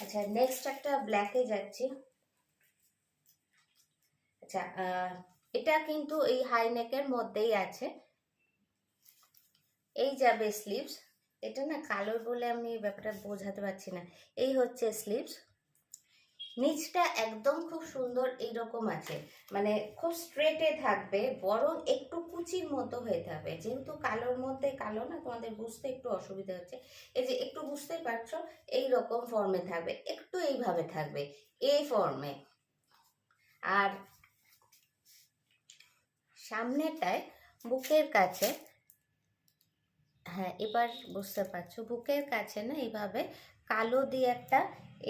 আচ্ছা, নেক্সট একটা ব্ল্যাকে যাচ্ছি। আচ্ছা, এটা কিন্তু এই হাই নেকের মধ্যেই আছে। এই যাবে স্লিভস। এটা না কালো বলে আমি ব্যাপারটা বোঝাতে পারছি না। এই হচ্ছে স্লিভস। নিচটা একদম খুব সুন্দর এইরকম আছে, মানে খুব স্ট্রেটে থাকবে, বরং একটু কুচির মতো হয়ে থাকবে। যেহেতু কালোর মধ্যে কালো না, তোমাদের বুঝতে একটু অসুবিধা হচ্ছে। এই যে একটু বুঝতেই পারছো, এই রকম ফর্মে থাকবে, একটু এইভাবে থাকবে, এই ফর্মে। আর সামনেটায় বুকের কাছে, হ্যাঁ এবার বুঝতে পারছো, বুকের কাছে না এইভাবে কালো দিয়ে একটা,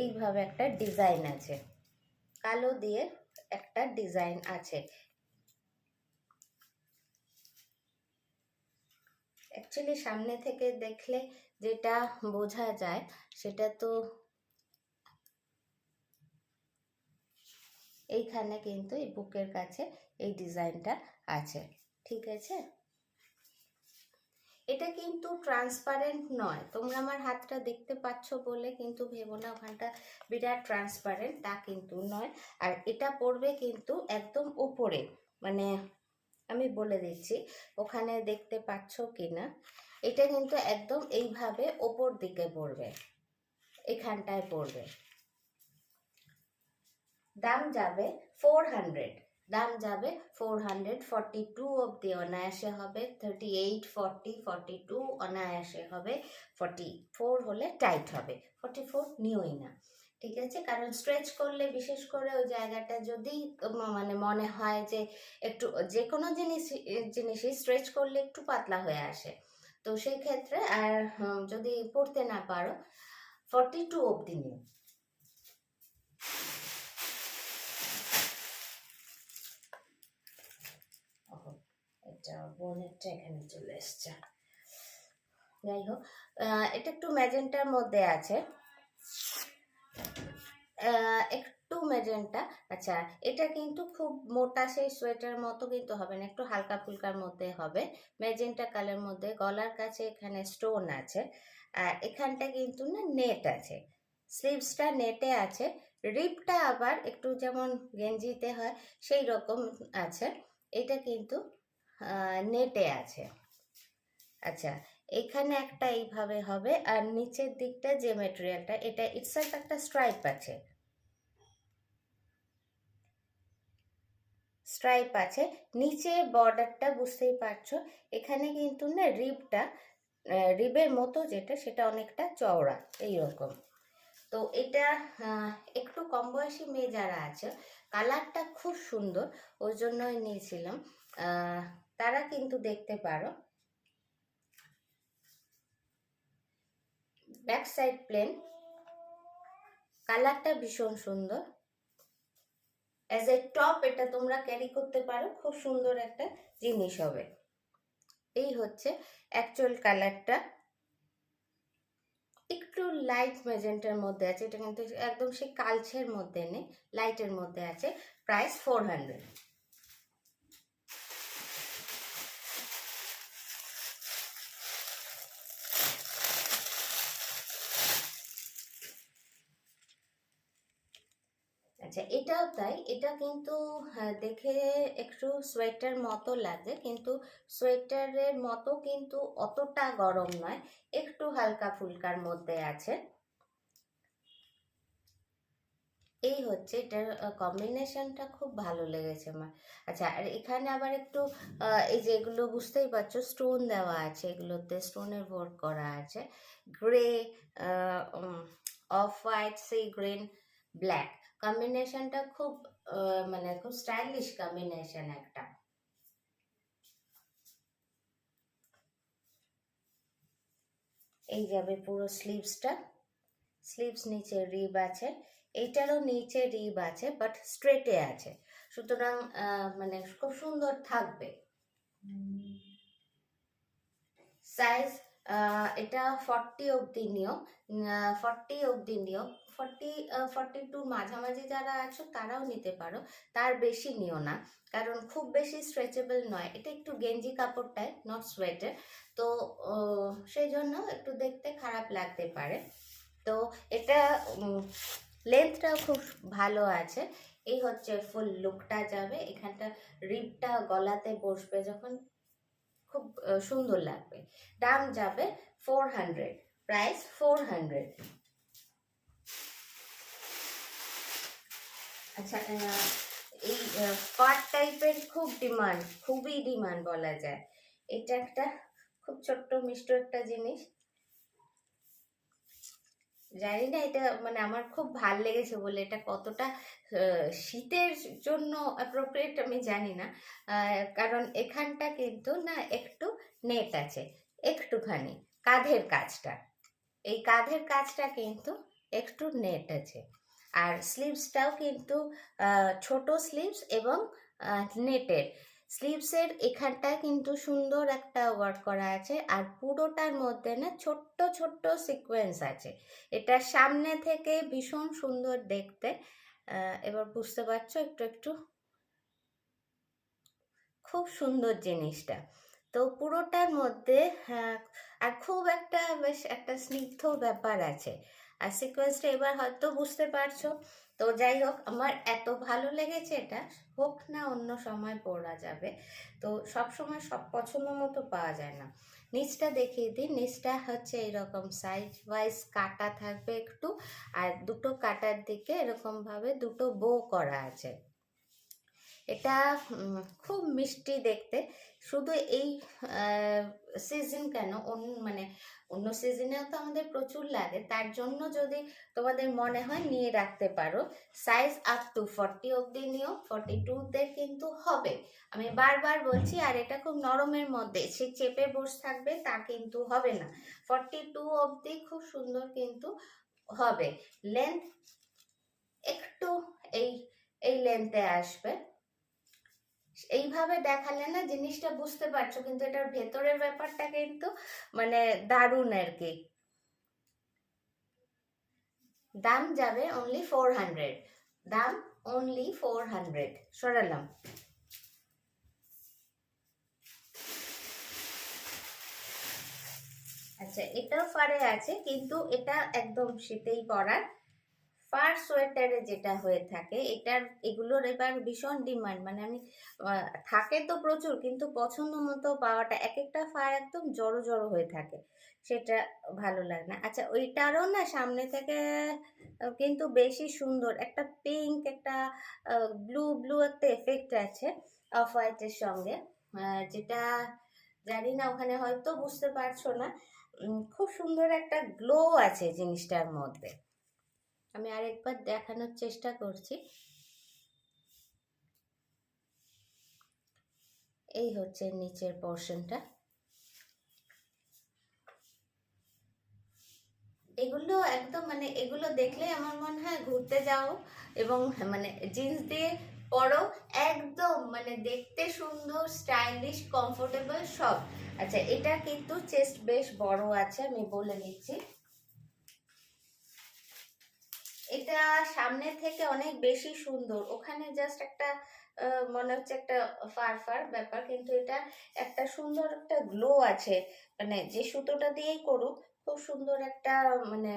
এইভাবে একটা ডিজাইন আছে, কালো দিয়ে একটা ডিজাইন আছে। অ্যাকচুয়ালি সামনে থেকে দেখলে যেটা বোঝা যায়, সেটা তো এইখানে কিন্তু এই বুকের কাছে এই ডিজাইনটা আছে, ঠিক আছে। এটা কিন্তু ট্রান্সপারেন্ট নয়, তোমরা আমার হাতটা দেখতে পাচ্ছ বলে কিন্তু ভেবো না ওখানটা বিরাট ট্রান্সপারেন্ট, তা কিন্তু নয়। আর এটা পড়বে কিন্তু একদম উপরে, মানে আমি বলে দিচ্ছি ওখানে দেখতে পাচ্ছ কিনা, এটা কিন্তু একদম এইভাবে ওপর দিকে পড়বে, এখানটায় পড়বে। দাম যাবে 400, দাম যাবে 400। 42 অবধি অনায়াসে হবে, 38, 40, 42 অনায়াসে হবে, 44 হলে টাইট হবে, 44 নিওই না, ঠিক আছে। কারণ স্ট্রেচ করলে, বিশেষ করে ওই জায়গাটা যদি মানে মনে হয় যে একটু, যে কোনো জিনিসই স্ট্রেচ করলে একটু পাতলা হয়ে আসে, তো সেই ক্ষেত্রে আর যদি পড়তে না পারো 42 অবধি নিও। এটা বোনেরটা এখানে চলে এসছে, যাই হোক। এটা একটু ম্যাজেন্টার মধ্যে আছে, একটু ম্যাজেন্টা। আচ্ছা, এটা কিন্তু খুব মোটা সেই সোয়েটার মতো কিন্তু হবে না, একটু হালকা ফুলকার মধ্যে হবে, ম্যাজেন্টা কালার মধ্যে। গলার কাছে এখানে স্টোন আছে, আর এখানটা কিন্তু না নেট আছে, স্লিভসটা নেটে আছে, রিপটা আবার একটু যেমন গেঞ্জিতে হয় সেই রকম আছে, এটা কিন্তু নেটে আছে। আচ্ছা, এখানে একটা এইভাবে হবে, আর নিচের দিকটা যে ম্যাটেরিয়ালটা, এটা ইটসেলফ একটা স্ট্রাইপ আছে, স্ট্রাইপ আছে। নিচে বর্ডারটা বুঝতেই পারছো, এখানে কিন্তু না রিবটা, রিবের মতো যেটা, সেটা অনেকটা চওড়া এইরকম। তো এটা একটু কম বয়সী মেয়ে যারা আছে, কালারটা খুব সুন্দর, ওই জন্যই নিয়েছিলাম, তারা কিন্তু দেখতে পারো। ব্যাক সাইড প্লেন, কালারটা ভীষণ সুন্দর, অ্যাজ এ টপ এটা তোমরা ক্যারি করতে পারো, খুব সুন্দর একটা জিনিস হবে। এই হচ্ছে অ্যাকচুয়াল কালারটা, একটু লাইট ম্যাজেন্টার মধ্যে আছে, এটা কিন্তু একদম সেই কালচের মধ্যে নেই, লাইটের মধ্যে আছে। প্রাইস 400। আচ্ছা, এটাও তাই, এটা কিন্তু দেখে একটু সোয়েটার মতো লাগে, কিন্তু সোয়েটারের মতো কিন্তু অতটা গরম নয়, একটু হালকা ফুলকার মধ্যে আছে। এই হচ্ছে এটার কম্বিনেশনটা খুব ভালো লেগেছে আমার। আচ্ছা, আর এখানে আবার একটু এই যে এগুলো বুঝতেই পারছো স্টোন দেওয়া আছে, এগুলোতে স্টোনের ওয়ার্ক করা আছে, grey, off white, sea green, black, কম্বিনেশনটা খুব মানে খুব স্টাইলিশ কম্বিনেশন একটা। এই যাবে পুরো স্লিভসটা, স্লিভস নিচে রিব আছে, এইটারও নিচে রিব আছে, বাট স্ট্রেটে আছে, সুতরাং মানে খুব সুন্দর থাকবে। সাইজ এটা 40 অবধি নিও, 40 অবধি নিও, 42 মাঝামাঝি যারা আছো তারাও নিতে পারো, তার বেশি নিও না, কারণ খুব বেশি স্ট্রেচেবল নয়, এটা একটু গেঞ্জি কাপড়টাই, নট সোয়েটার, তো সেই জন্য একটু দেখতে খারাপ লাগতে পারে। তো এটা লেন্থটাও খুব ভালো আছে। এই হচ্ছে ফুল লুকটা যাবে, এখানটা রিবটা গলাতে বসবে যখন, খুব সুন্দর লাগবে। দাম যাবে 400, প্রাইস 400। আচ্ছা, এই স্কার্ট টাইপের খুব ডিমান্ড, খুবই ডিমান্ড বলা যায়। এটা একটা খুব ছোট্ট মিষ্টি একটা জিনিস, জানি না এটা মানে আমার খুব ভাল লেগেছে বলে, এটা কতটা শীতের জন্য অ্যাপ্রোপ্রিয়েট আমি জানি না, কারণ এখানটা কিন্তু না একটু নেট আছে, একটুখানি কাঁধের কাজটা, এই কাঁধের কাজটা কিন্তু একটু নেট আছে, আর স্লিভসটাও কিন্তু ছোট স্লিভস এবং নেটের স্লিভসের এখানটায় কিন্তু সুন্দর একটা ওয়ার্ক করা আছে, আর পুরোটার মধ্যে না ছোট্ট ছোট্ট সিকোয়েন্স আছে, এটা সামনে থেকে ভীষণ সুন্দর দেখতে। এবার বুঝতে পারছো একটু একটু, খুব সুন্দর জিনিসটা। তো পুরোটার মধ্যে আর খুব একটা বেশ একটা স্নিগ্ধ ব্যাপার আছে, আর সিকোয়েন্সটা এবার হয়তো বুঝতে পারছো। তো যাই হোক, আমার এত ভালো লেগেছে, এটা হোক না অন্য সময় পরা যাবে, তো সব সময় সব পছন্দ মতো পাওয়া যায় না। নিচটা দেখিয়ে দিই, নিচটা হচ্ছে এরকম সাইজ ওয়াইজ কাটা থাকবে একটু, আর দুটো কাটার দিকে এরকমভাবে দুটো বো করা আছে। এটা খুব মিষ্টি দেখতে, শুধু এই সিজন কেন, মানে অন্য সিজনেও তো আমাদের প্রচুর লাগে, তার জন্য যদি তোমাদের মনে হয় নিয়ে রাখতে পারো। সাইজ আপ টু 40 অবধি নিও, 42তে কিন্তু হবে, আমি বারবার বলছি, আর এটা খুব নরমের মধ্যে, সে চেপে বসে থাকবে তা কিন্তু হবে না, 42 অবধি খুব সুন্দর কিন্তু হবে। লেন্থ একটু এই এই লেন্থে আসবে, এইভাবে দেখালে না জিনিসটা বুঝতে পারছো, কিন্তু এটার ভেতরের ব্যাপারটা কিন্তু মানে দারুণ আর কি। দাম যাবে অনলি 400, দাম অনলি 400। সরালাম। আচ্ছা, এটাও ফারে আছে, কিন্তু এটা একদম শীতেই পরার, ফার সোয়েটারে যেটা হয়ে থাকে, এটার এগুলোর এবার ভীষণ ডিমান্ড, মানে আমি থাকে তো প্রচুর, কিন্তু পছন্দ মতো পাওয়াটা, এক একটা ফার একদম জড়ো জড়ো হয়ে থাকে, সেটা ভালো লাগে না। আচ্ছা, ওইটারও না সামনে থেকে কিন্তু বেশি সুন্দর একটা পিঙ্ক, একটা ব্লু ব্লু একটা এফেক্ট আছে অফ হোয়াইটের সঙ্গে, যেটা জানি না, ওখানে হয়তো বুঝতে পারছো না, খুব সুন্দর একটা গ্লো আছে জিনিসটার মধ্যে। আমি আরেকবার দেখানোর চেষ্টা করছি। এই হচ্ছে নিচের পোর্শনটা, এগুলো একদম মানে এগুলো দেখলে আমার মনে হয় ঘুরতে যাও এবং মানে জিন্স দিয়ে পরো, একদম মানে দেখতে সুন্দর, স্টাইলিশ, কমফোর্টেবল সব। আচ্ছা, এটা কিন্তু চেস্ট বেশ বড় আছে, আমি বলে নিচ্ছি, এটা সামনে থেকে অনেক বেশি সুন্দর, ওখানে জাস্ট একটা মনে হচ্ছে একটা ফার ফার ব্যাপার, কিন্তু এটা একটা সুন্দর একটা গ্লো আছে, মানে যে সুতোটা দিয়েই করুক খুব সুন্দর একটা মানে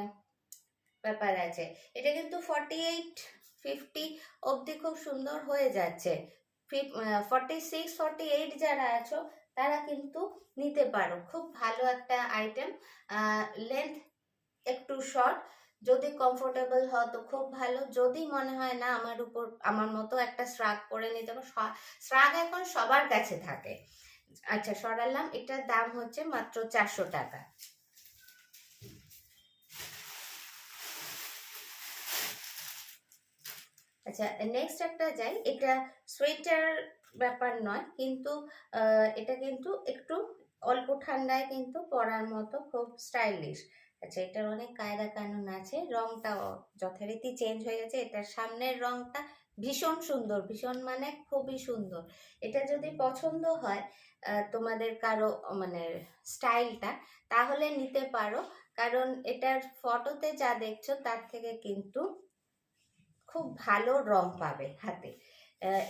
ব্যাপার আছে। এটা কিন্তু 48-50 অবধি খুব সুন্দর হয়ে যাচ্ছে, 46-48 যারা আছো তারা কিন্তু নিতে পারো, খুব ভালো একটা আইটেম। লেন্থ একটু শর্ট, যদি কমফোর্টেবল হয় তো খুব ভালো, যদি মনে হয় না আমার উপর আমার মতো একটা শ্রাগ পরে নিতে পারো, শ্রাগ এখন সবার কাছে থাকে। আচ্ছা, সরালাম, এটার দাম হচ্ছে মাত্র 400 টাকা। আচ্ছা, নেক্সট একটা যাই, এটা সোয়েটার ব্যাপার নয়, কিন্তু এটা কিন্তু একটু অল্প ঠান্ডায় কিন্তু পরার মতো, খুব স্টাইলিশ। আচ্ছা, এটার অনেক কায়দা কানুন আছে, রংটা যথারীতি চেঞ্জ হয়ে গেছে, এটার সামনের রংটা ভীষণ সুন্দর, ভীষণ মানে খুবই সুন্দর। এটা যদি পছন্দ হয় তোমাদের কারো মানে স্টাইলটা, তাহলে নিতে পারো। কারণ এটার ফটোতে যা দেখছো তার থেকে কিন্তু খুব ভালো রং পাবে হাতে।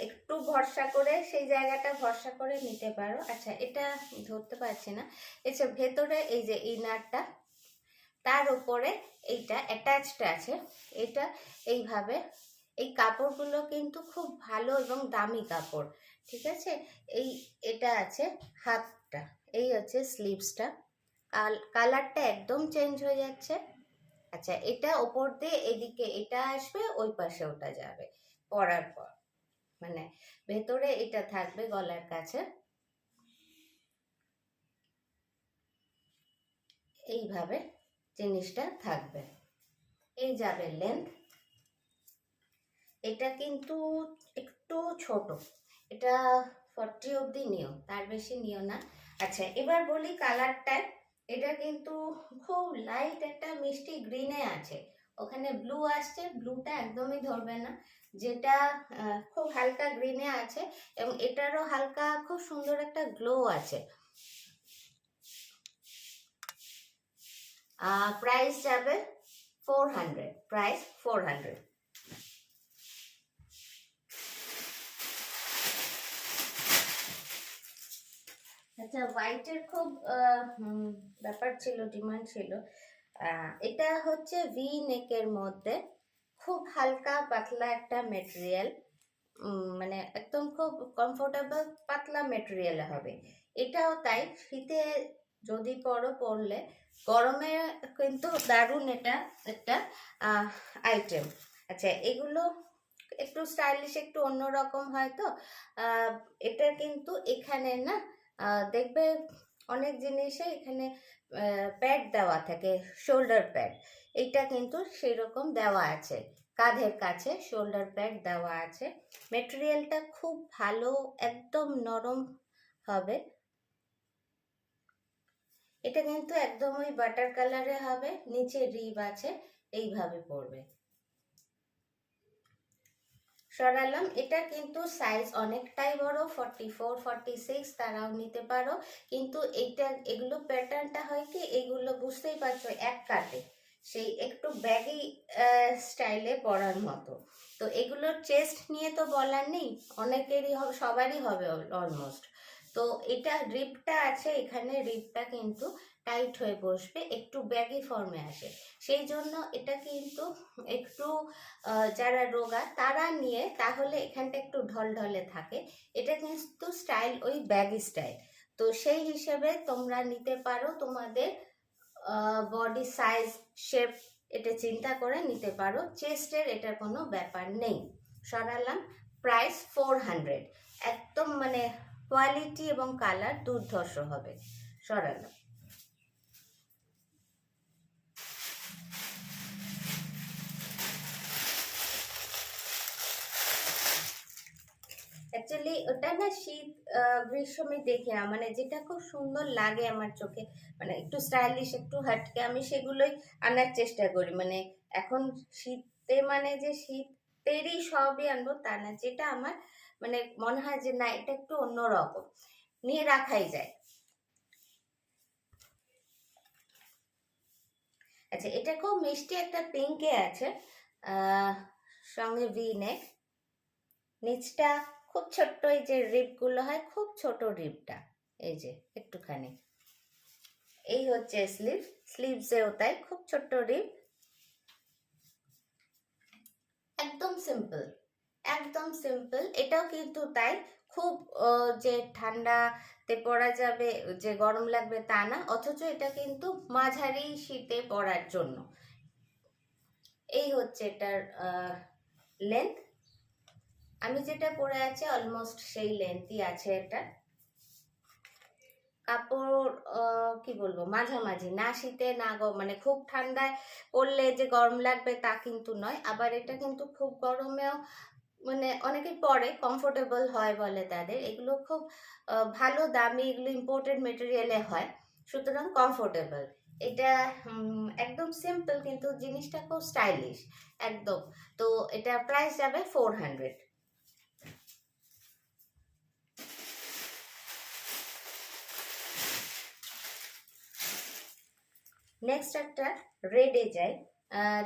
একটু ভরসা করে, সেই জায়গাটা ভরসা করে নিতে পারো। আচ্ছা, এটা ধরতে পারছি না। এছাড়া ভেতরে এই যে ইনারটা, তার উপরে এইটা অ্যাটাচড আছে। এটা এইভাবে, এই কাপড়গুলো কিন্তু খুব ভালো এবং দামি কাপড়, ঠিক আছে। এটা আছে হাতটা, এই হচ্ছে স্লিভসটা। কালারটা একদম চেঞ্জ হয়ে যাচ্ছে। আচ্ছা, এটা ওপর দিয়ে এদিকে এটা আসবে, ওই পাশে ওটা যাবে পরার পর, মানে ভেতরে এটা থাকবে গলার কাছে, এইভাবে জিনিসটা থাকবে। এই যাবে লেন্থ। এটা কিন্তু একটু ছোট, এটা 40 অবধি নিও, তার বেশি নিও না। আচ্ছা, এবার বলি কালারটা। এটা কিন্তু খুব লাইট একটা মিষ্টি গ্রিনে আছে, ওখানে ব্লু আসছে, ব্লুটা একদমই ধরবে না। যেটা খুব হালকা গ্রিনে আছে, এবং এটারও হালকা খুব সুন্দর একটা গ্লো আছে। প্রাইস যাবে 400, প্রাইস 400। আচ্ছা, হোয়াইটের খুব ব্যাপার ছিল, ডিমান্ড ছিল। এটা হচ্ছে ভি নেকের মধ্যে খুব হালকা পাতলা একটা মেটেরিয়াল, মানে একদম খুব কমফোর্টেবল পাতলা মেটেরিয়াল হবে। এটাও তাই, শীতে যদি পরলে, গরমে কিন্তু দারুণ এটা একটা আইটেম। আচ্ছা, এগুলো একটু স্টাইলিশ, একটু অন্যরকম হয় তো। এটা কিন্তু এখানে না দেখবে অনেক জিনিসে এখানে প্যাড দেওয়া থাকে, শোল্ডার প্যাড। এইটা কিন্তু সেরকম দেওয়া আছে, কাঁধের কাছে শোল্ডার প্যাড দেওয়া আছে। মেটেরিয়ালটা খুব ভালো, একদম নরম হবে। এটা কিন্তু একদম ওই বাটার কালারে হবে, নিচে রিব আছে, এইভাবে পড়বে। সরালাম। এটা কিন্তু সাইজ অনেকটাই বড়, 44, 46 তারাও নিতে পারো। কিন্তু এগুলো প্যাটার্নটা হয় কি, এগুলো বুঝতেই পারছো এক কাটে, সেই একটু ব্যাগি স্টাইলে পরার মতো। তো এগুলোর চেস্ট নিয়ে তো বলার নেই, অনেকেরই হবে, সবারই হবে অলমোস্ট। তো এটা রিপটা আছে এখানে, রিপটা কিন্তু টাইট হয়ে বসবে, একটু ব্যাগি ফর্মে আসে। সেই জন্য এটা কিন্তু একটু যারা রোগা তারা নিয়ে, তাহলে এখানটা একটু ঢলঢলে থাকে। এটা কিন্তু স্টাইল ওই ব্যাগি স্টাইল। তো সেই হিসেবে তোমরা নিতে পারো, তোমাদের বডি সাইজ শেপ এটা চিন্তা করে নিতে পারো। চেস্টের এটার কোনো ব্যাপার নেই। সরালাম। প্রাইস 400, একদম মানে কোয়ালিটি এবং কালার দুর্ধর্ষ হবে। সরালাম। অ্যাকচুয়ালি ওটা না শীত গ্রীষ্মে দেখি না, মানে যেটা খুব সুন্দর লাগে আমার চোখে, মানে একটু স্টাইলিশ, একটু হাটকে, আমি সেগুলোই আনার চেষ্টা করি। মানে এখন শীতে মানে যে শীতেরই সবই আনবো তা না, যেটা আমার মানে মনে হয় যে না এটা একটু অন্যরকম, নিয়ে রাখাই যায়। আচ্ছা, এটা খুব মিষ্টি একটা পিঙ্কে আছে, সঙ্গে ভি নেক, নিচটা খুব ছোট্ট, এই যে রিপগুলো হয় খুব ছোট রিপটা, এই যে একটুখানি। এই হচ্ছে স্লিভসেও তাই খুব ছোট্ট রিপ, একদম সিম্পল, একদম সিম্পল। এটাও কিন্তু তাই, খুব যে ঠান্ডাতে পরা যাবে, যে গরম লাগবে তা না, অথচ এটা কিন্তু মাঝারি শীতে পরার জন্য। এই হচ্ছে এটার লেন্থ। আমি যেটা পরে আছি অলমোস্ট সেই লেন্থই আছে এটা। কাপড় কি বলবো, মাঝামাঝি, না শীতে না মানে খুব ঠান্ডায় পরলে যে গরম লাগবে তা কিন্তু নয়, আবার এটা কিন্তু খুব গরমেও মানে অনেকেই পরে কমফোর্টেবল হয় বলে তাদের। এগুলো খুব ভালো দামি, এগুলো ইম্পোর্টেড মেটেরিয়ালে হয়, সুতরাং কমফোর্টেবল। এটা একদম সিম্পল কিন্তু জিনিসটা খুব স্টাইলিশ একদম। তো এটা প্রাইস যাবে 400। নেক্সট একটা রেডে যাই,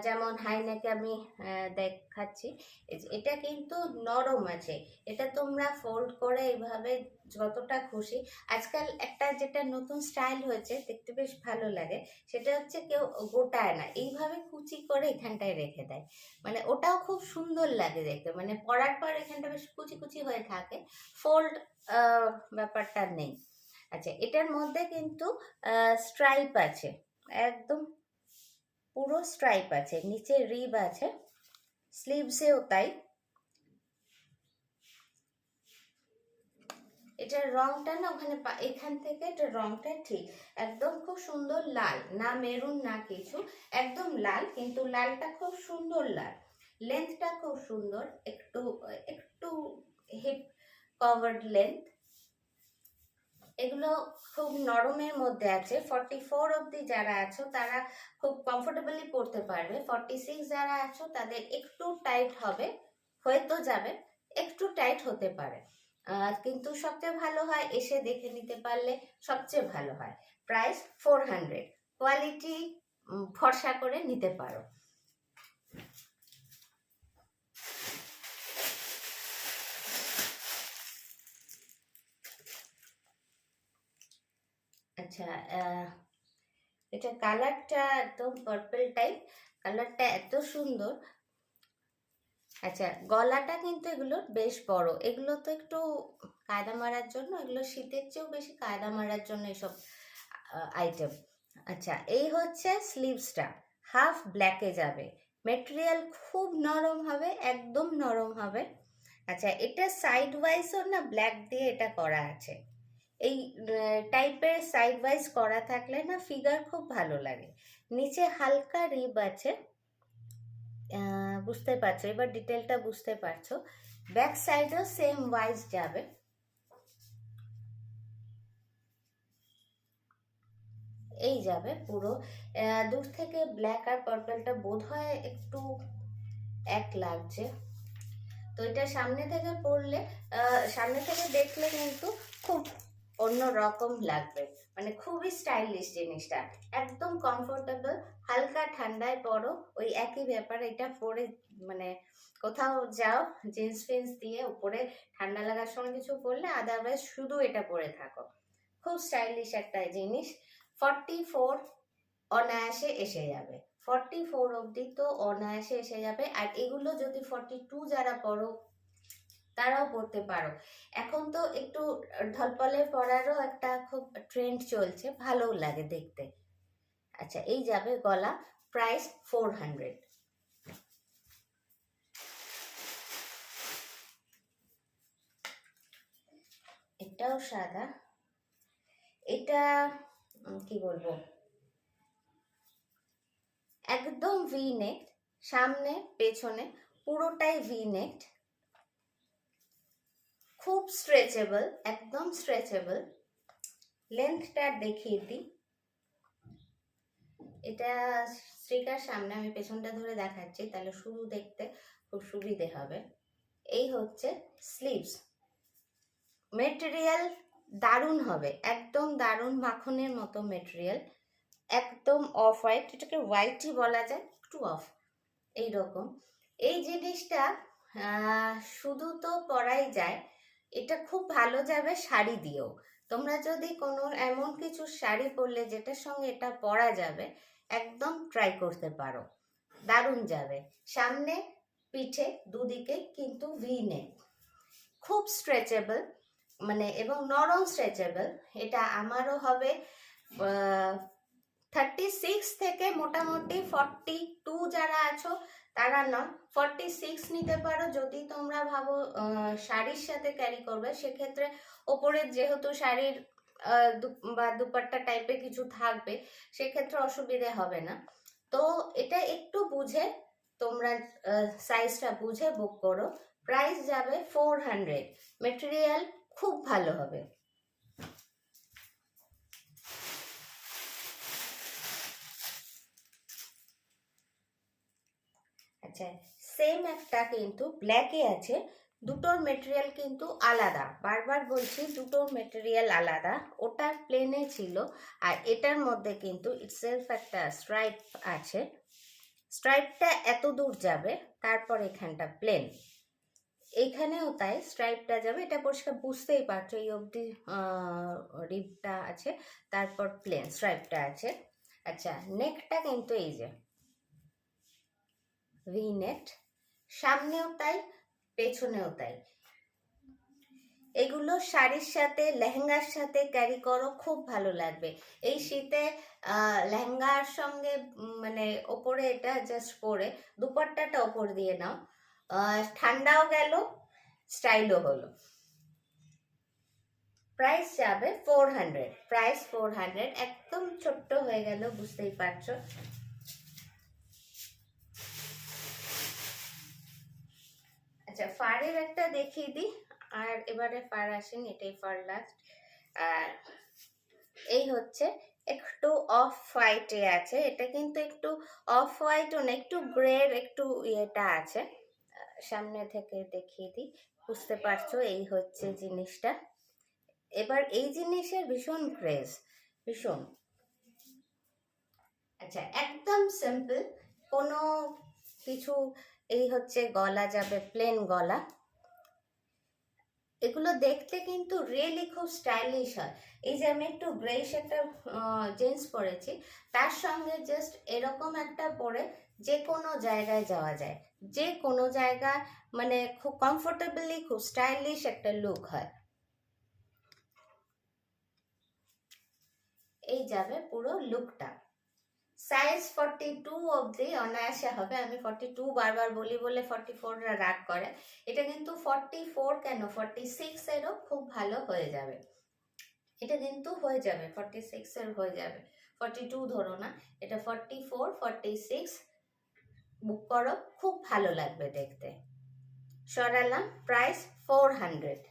যেমন হাইনেকে আমি দেখাচ্ছি। এটা কিন্তু নরম আছে, এটা তোমরা ফোল্ড করে এইভাবে যতটা খুশি। আজকাল একটা যেটা নতুন স্টাইল হয়েছে, দেখতে বেশ ভালো লাগে, সেটা হচ্ছে কেউ গোটায় না, এইভাবে কুচি করে এখানটায় রেখে দেয়। মানে ওটাও খুব সুন্দর লাগে দেখতে, মানে পরার পর এখানটা বেশ কুচি কুচি হয়ে থাকে, ফোল্ড ব্যাপারটা নেই। আচ্ছা, এটার মধ্যে কিন্তু স্ট্রাইপ আছে, একদম পুরো স্ট্রাইপ আছে, নিচে রিব আছে, স্লিভসেও তাই। এটার রংটা না ওখানে এখান থেকে এটার রংটা ঠিক একদম খুব সুন্দর লাল, না মেরুন না কিছু, একদম লাল, কিন্তু লালটা খুব সুন্দর লাল। লেন্থটা খুব সুন্দর, একটু একটু হিপ কভার্ড লেন্থ। এগুলো খুব নরমের মধ্যে আছে। 44 অবধি যারা আছো তারা খুব কমফোর্টেবলি পরতে পারবে। 46 যারা আছো তাদের একটু টাইট হবে, হয়তো যাবে, একটু টাইট হতে পারে, কিন্তু সবচেয়ে ভালো হয় এসে দেখে নিতে পারলে সবচেয়ে ভালো হয়। প্রাইস 400, কোয়ালিটি ভরসা করে নিতে পারো। আচ্ছা, এটা কালারটা একদম পার্পল টাইপ, কালারটা এত সুন্দর। আচ্ছা, গলাটা কিন্তু এগুলোর বেশ বড়, এগুলো তো একটু কায়দা মারার জন্য, এগুলো শীতের চেয়েও বেশি কায়দা মারার জন্য এসব আইটেম। আচ্ছা, এই হচ্ছে স্লিভসটা, হাফ ব্ল্যাকে যাবে, মেটেরিয়াল খুব নরম হবে, একদম নরম হবে। আচ্ছা, এটা সাইড ওয়াইজও না ব্ল্যাক দিয়ে এটা করা আছে। এই টাইপের সাইড ওয়াইজ করা থাকলে না ফিগার খুব ভালো লাগে। নিচে হালকা রিব আছে, বুঝতে পারছো, এবার ডিটেলটা বুঝতে পারছো। ব্যাক সাইডও সেম ওয়াইজ যাবে, এই যাবে পুরো। দূর থেকে ব্ল্যাক আর পার্পলটা বোধ হয় একটু এক লাগছে, তো এটা সামনে থেকে পড়লে, সামনে থেকে দেখলে কিন্তু খুব অন্য রকম লাগবে, মানে খুবই স্টাইলিশ জিনিসটা, একদম কমফোর্টেবল। হালকা ঠান্ডায় পরো, ওই একই ব্যাপার, এটা পরে মানে কোথাও যাও জিন্স ফিন্স দিয়ে উপরে ঠান্ডা লাগার সময় কিছু পরলে, আদারওয়াইজ শুধু এটা পরে থাকো, খুব স্টাইলিশ একটা জিনিস। 44 অনায়াসে এসে যাবে, 44 অবধি তো অনায়াসে এসে যাবে। আর এগুলো যদি 42 যারা পরো তারাও পরতে পারো। এখন তো একটু ঢলপলে পরারও একটা খুব ট্রেন্ড চলছে, ভালোও লাগে দেখতে। আচ্ছা, এই যাবে গলা, প্রাইস 400। এটাও সাদা, এটা কি বলবো, একদম ভি নেক, সামনে পেছনে পুরোটাই ভি নেক, খুব স্ট্রেচেবল, একদম স্ট্রেচেবল। লেন্থটা দেখিয়ে দিই, এটা স্ট্রিকার সামনে, আমি পেছনটা ধরে দেখাচ্ছি তাহলে শুরু দেখতে খুব সুবিধে হবে। এই হচ্ছে স্লিভস, মেটেরিয়াল দারুণ হবে, একদম দারুণ মাখনের মতো মেটেরিয়াল, একদম অফ হোয়াইট, এটাকে হোয়াইটই বলা যায়, একটু অফ এইরকম। এই জিনিসটা শুধু তো পরাই যায়, এটা খুব ভালো যাবে শাড়ি দিয়েও। তোমরা যদি কোনো এমন কিছু শাড়ি পরলে যেটার সঙ্গে এটা পরা যাবে, একদম ট্রাই করতে পারো, দারুণ যাবে। সামনে পিঠে দুদিকে কিন্তু ভি নেক, খুব স্ট্রেচেবল, মানে এবং নরম স্ট্রেচেবল। এটা আমারও হবে 36 থেকে মোটামুটি 42 যারা আছো তারা না 46 নিতে পারো, যদি তোমরা ভাবো শাড়ির সাথে ক্যারি করবে, সেক্ষেত্রে ওপরে যেহেতু শাড়ির বা দুপাট্টা টাইপের কিছু থাকবে, সেক্ষেত্রে অসুবিধে হবে না। তো এটা একটু বুঝে তোমরা সাইজটা বুঝে বুক করো। প্রাইস যাবে 400, মেটেরিয়াল খুব ভালো হবে। আচ্ছা, সেম একটা কিন্তু ব্ল্যাকে আছে, দুটোর মেটেরিয়াল কিন্তু আলাদা। বারবার বলছি দুটোর মেটেরিয়াল আলাদা। ওটা প্লেনে ছিল, আর এটার মধ্যে কিন্তু ইটসেলফ একটা স্ট্রাইপ আছে। স্ট্রাইপটা এত দূর যাবে, তারপর এখানটা প্লেন। এইখানেও তাই স্ট্রাইপটা যাবে, এটা পরিষ্কার বুঝতেই পারছো, এই অবধি রিবটা আছে, তারপর প্লেন স্ট্রাইপটা আছে। আচ্ছা, নেকটা কিন্তু এই যে ভি নেক, সামনেও তাই পেছনেও তাই। এগুলো শাড়ির সাথে লেহেঙ্গার সাথে ক্যারি করো, খুব ভালো লাগবে এই শীতে। লেহেঙ্গার সঙ্গে মানে ওপরে এটা জাস্ট পরে দুপাট্টাটা ওপর দিয়ে নাও, ঠান্ডাও গেল, স্টাইলও হলো। প্রাইস যাবে 400, প্রাইস 400, একদম ছোট্ট হয়ে গেল, বুঝতেই পারছো। আচ্ছা, ফারের একটা দেখিয়ে দিই, আর এবারে ফার আসেন, এটাই ফার লাস্ট। আর এই হচ্ছে একটু অফ হোয়াইটে আছে, এটা কিন্তু একটু অফ হোয়াইটও না, একটু গ্রের একটু ইয়েটা আছে। সামনে থেকে দেখিয়ে দিই, বুঝতে পারছো, এই হচ্ছে জিনিসটা। এবার এই জিনিসের ভীষণ ক্রেজ, ভীষণ। আচ্ছা, একদম সিম্পল, কোনো কিছু, এই হচ্ছে গলা যাবে প্লেন গলা। এগুলো দেখতে কিন্তু রিয়েলি খুব স্টাইলিশ হয়। এই যে আমি একটু গ্রেইশ একটা জিন্স পরেছি, তার সঙ্গে জাস্ট এরকম একটা পরে যে কোনো জায়গায় যাওয়া যায়, যে কোনো জায়গায়, মানে খুব কমফোর্টেবলি, খুব স্টাইলিশ একটা লুক হয়। এই যাবে পুরো লুকটা। সাইজ 42 অবধি অনায়াসে হবে। আমি 42 বারবার বলি বলে 44 রাগ করে, এটা কিন্তু 44 কেন 46 এরও খুব ভালো হয়ে যাবে। এটা কিন্তু হয়ে যাবে 46 এর হয়ে যাবে, 42 ধরো না, এটা 44 46 বুক করো, খুব ভালো লাগবে দেখতে। সরালাম, প্রাইস 400।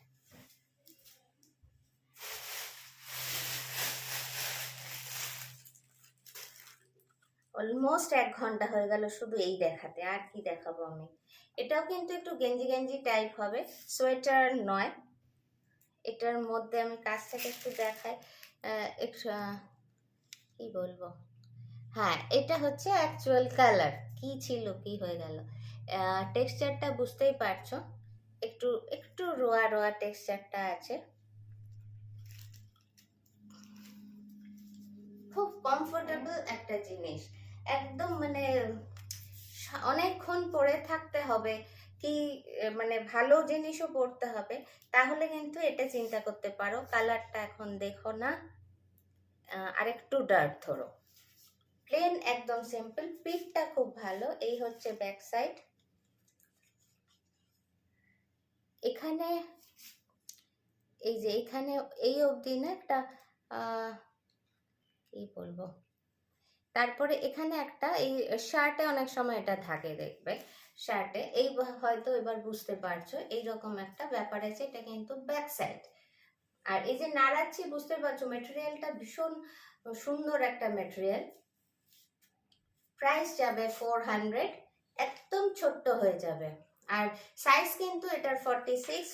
অলমোস্ট 1 ঘন্টা হয়ে গেল শুধু এই দেখাতে, আর কি দেখাবো আমি। এটাও কিন্তু একটু গেঞ্জি গেঞ্জি টাইপ হবে, সোয়েটার নয়। এটার মধ্যে আমি কাছ থেকে একটু দেখাই, একটু কি বলবো, হ্যাঁ এটা হচ্ছে অ্যাকচুয়াল কালার, কি ছিল কি হয়ে গেল। টেক্সচারটা বুঝতেই পারছো, একটু একটু রোয়া রোয়া টেক্সচারটা আছে, খুব কমফোর্টেবল একটা জিনিস, একদম মানে অনেকক্ষণ পরে থাকতে হবে কি, মানে ভালো জিনিসও পরতে হবে, তাহলে কিন্তু এটা চিন্তা করতে পারো। কালারটা এখন দেখো না, আরেকটু ডার্ক ধরো। প্লেন একদম সিম্পল, পিঠটা খুব ভালো। এই হচ্ছে ব্যাক সাইড, এখানে এই যে এখানে এই অবধি না একটা কি বলবো, তারপরে এখানে একটা, এই শার্টে অনেক সময় এটা থাকে দেখবে, শার্টে এই হয়তো এবার বুঝতে পারছো, এইরকম একটা ব্যাপার আছে, এটা কিন্তু ব্যাক সাইড। আর এই যে নাড়াচ্ছি, বুঝতে পারছো মেটেরিয়ালটা ভীষণ সুন্দর একটা মেটেরিয়াল। প্রাইস যাবে 400, একদম ছোট্ট হয়ে যাবে। আর সাইজ কিন্তু এটার 46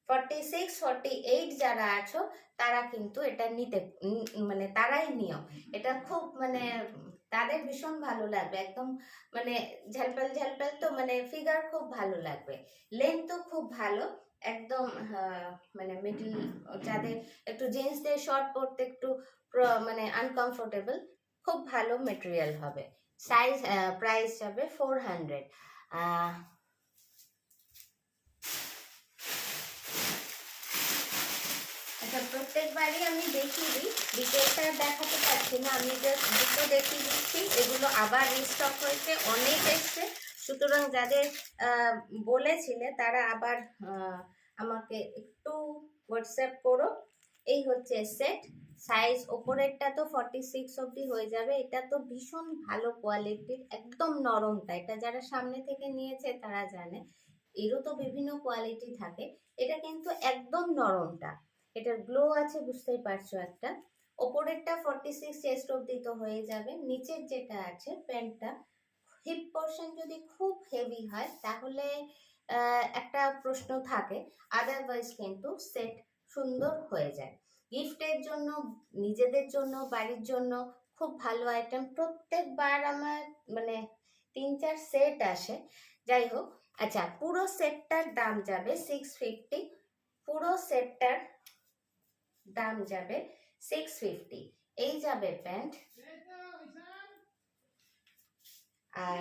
48 যারা আছো তারা কিন্তু এটা নিতে, মানে তারাই নিও, এটা খুব মানে তাদের ভীষণ ভালো লাগবে, একদম মানে ঝালপাল ঝালপাল, তো মানে ফিগার খুব ভালো লাগবে, লেন্থও খুব ভালো, একদম মানে মিডল, যাদের একটু জিন্স দিয়ে শর্ট পরতে একটু মানে আনকমফোর্টেবল, খুব ভালো মেটেরিয়াল হবে। সাইজ প্রাইস যাবে 400। আচ্ছা, প্রত্যেকবারই আমি দেখিয়ে দিই, ডিটেলটা দেখাতে পারছি না, আমি জাস্ট দুটো দেখিয়ে দিচ্ছি, এগুলো আবার রিস্টক হয়েছে, অনেক এসছে, সুতরাং যাদের বলেছিলে তারা আবার আমাকে একটু হোয়াটসঅ্যাপ করো। এই হচ্ছে সেট, সাইজ ওপরেরটা তো 46 অবধি হয়ে যাবে, এটা তো ভীষণ ভালো কোয়ালিটির, একদম নরমটা, এটা যারা সামনে থেকে নিয়েছে তারা জানে, এরও তো বিভিন্ন কোয়ালিটি থাকে, এটা কিন্তু একদম নরমটা, এটার গ্লো আছে, বুঝতেই পারছো একটা। ওপরেরটা 46 চেস্ট অবধি তো হয়ে যাবে, নিচের যেটা আছে প্যান্টটা হিপ পোর্শন যদি খুব হেভি হয় তাহলে একটা প্রশ্ন থাকে, আদারওয়াইজ কিন্তু সেট সুন্দর হয়ে যায়। গিফটের জন্য, নিজেদের জন্য, বাড়ির জন্য খুব ভালো আইটেম। প্রত্যেকবার আমার মানে 3-4 সেট আসে। যাই হোক, আচ্ছা, পুরো সেটটার দাম যাবে 650। পুরো সেটটার দাম যাবে 650। এই যাবে প্যান্ট, আর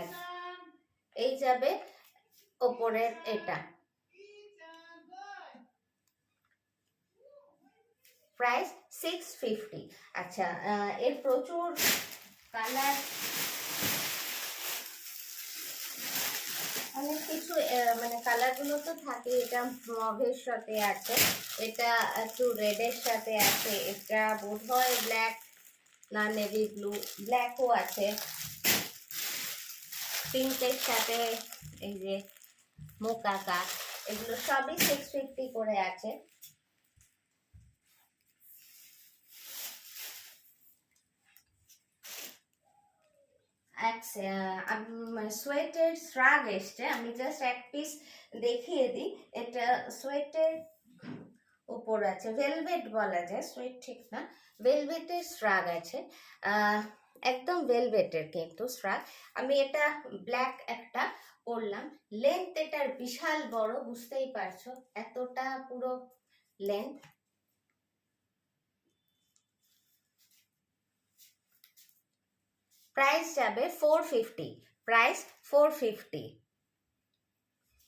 এই যাবে ওপরের এটা। প্রাইস 650। আচ্ছা, এর প্রচুর কালার, অনেক কিছু মানে কালারগুলো তো থাকে। এটা মভের সাথে আছে, এটা একটু রেডের সাথে আছে, এটা বোধহয় ব্ল্যাক না নেভি ব্লু, ব্ল্যাকও আছে, পিঙ্কের সাথে এই যে মোকা কাট, এগুলো সবই 650 করে আছে। সোয়েটের শ্রাগ এসছে, আমি জাস্ট এক পিস দেখিয়ে দিই। এটা সোয়েটের উপর আছে, ভেলভেট বলা যায়, সোয়েট ঠিক না, ভেলভেটের শ্রাগ আছে, একদম ভেলভেটের কিন্তু শ্রাগ। আমি এটা ব্ল্যাক একটা পরলাম, লেন্থ এটার বিশাল বড়, বুঝতেই পারছো এতটা পুরো লেন্থ। প্রাইস যাবে 450, প্রাইস 450।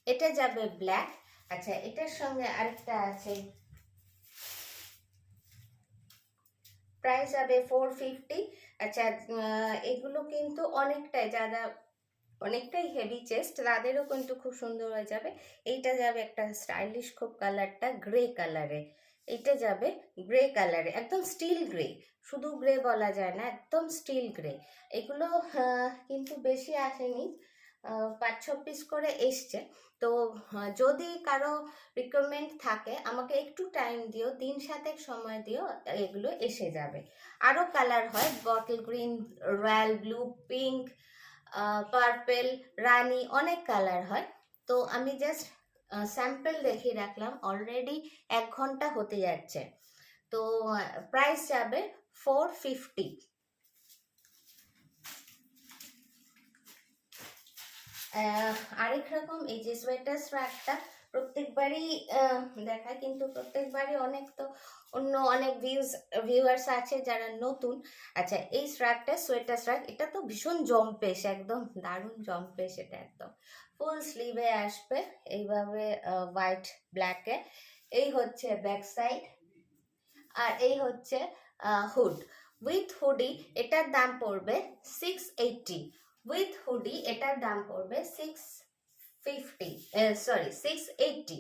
এটা যাবে ব্ল্যাক। আচ্ছা, এটার সঙ্গে আরেকটা আছে, প্রাইস যাবে 450। আচ্ছা, এগুলো কিন্তু অনেকটাই, যারা অনেকটাই হেভি চেস্ট তাদেরও কিন্তু খুব সুন্দর হয়ে যাবে। এইটা যাবে একটা স্টাইলিশ খুব কালারটা গ্রে কালারে, এটা যাবে গ্রে কালারে, একদম স্টিল গ্রে, শুধু গ্রে বলা যায় না, একদম স্টিল গ্রে। এগুলো কিন্তু বেশি আসেনি, 5-6 পিস করে এসছে। তো যদি কারো রিকোয়ারমেন্ট থাকে আমাকে একটু টাইম দিও, 3-7 সময় দিও, এগুলো এসে যাবে। আরও কালার হয়, bottle green, royal blue, pink, purple, রানি, অনেক কালার হয়। তো আমি জাস্ট স্যাম্পল দেখিয়ে রাখলাম, অলরেডি 1 ঘন্টা হতে যাচ্ছে। তো প্রাইস যাবে 450। আরেক রকম এই যে সোয়েটার শ্রাগটা প্রত্যেকবারই দেখায়, কিন্তু প্রত্যেকবারই অনেক তো অন্য অনেক ভিউয়ার্স আছে যারা নতুন। আচ্ছা, এই শ্রাগটা সোয়েটার শ্রাগ, এটা তো ভীষণ জম্পেশ, একদম দারুণ জম্পেশ। এটা একদম ফুল স্লিভে আসবে এইভাবে, হোয়াইট ব্ল্যাকে। এই হচ্ছে ব্যাক সাইড, আর এই হচ্ছে হুড। উইথ হুডি এটার দাম পড়বে 680। উইথ হুডি এটার দাম পড়বে 680।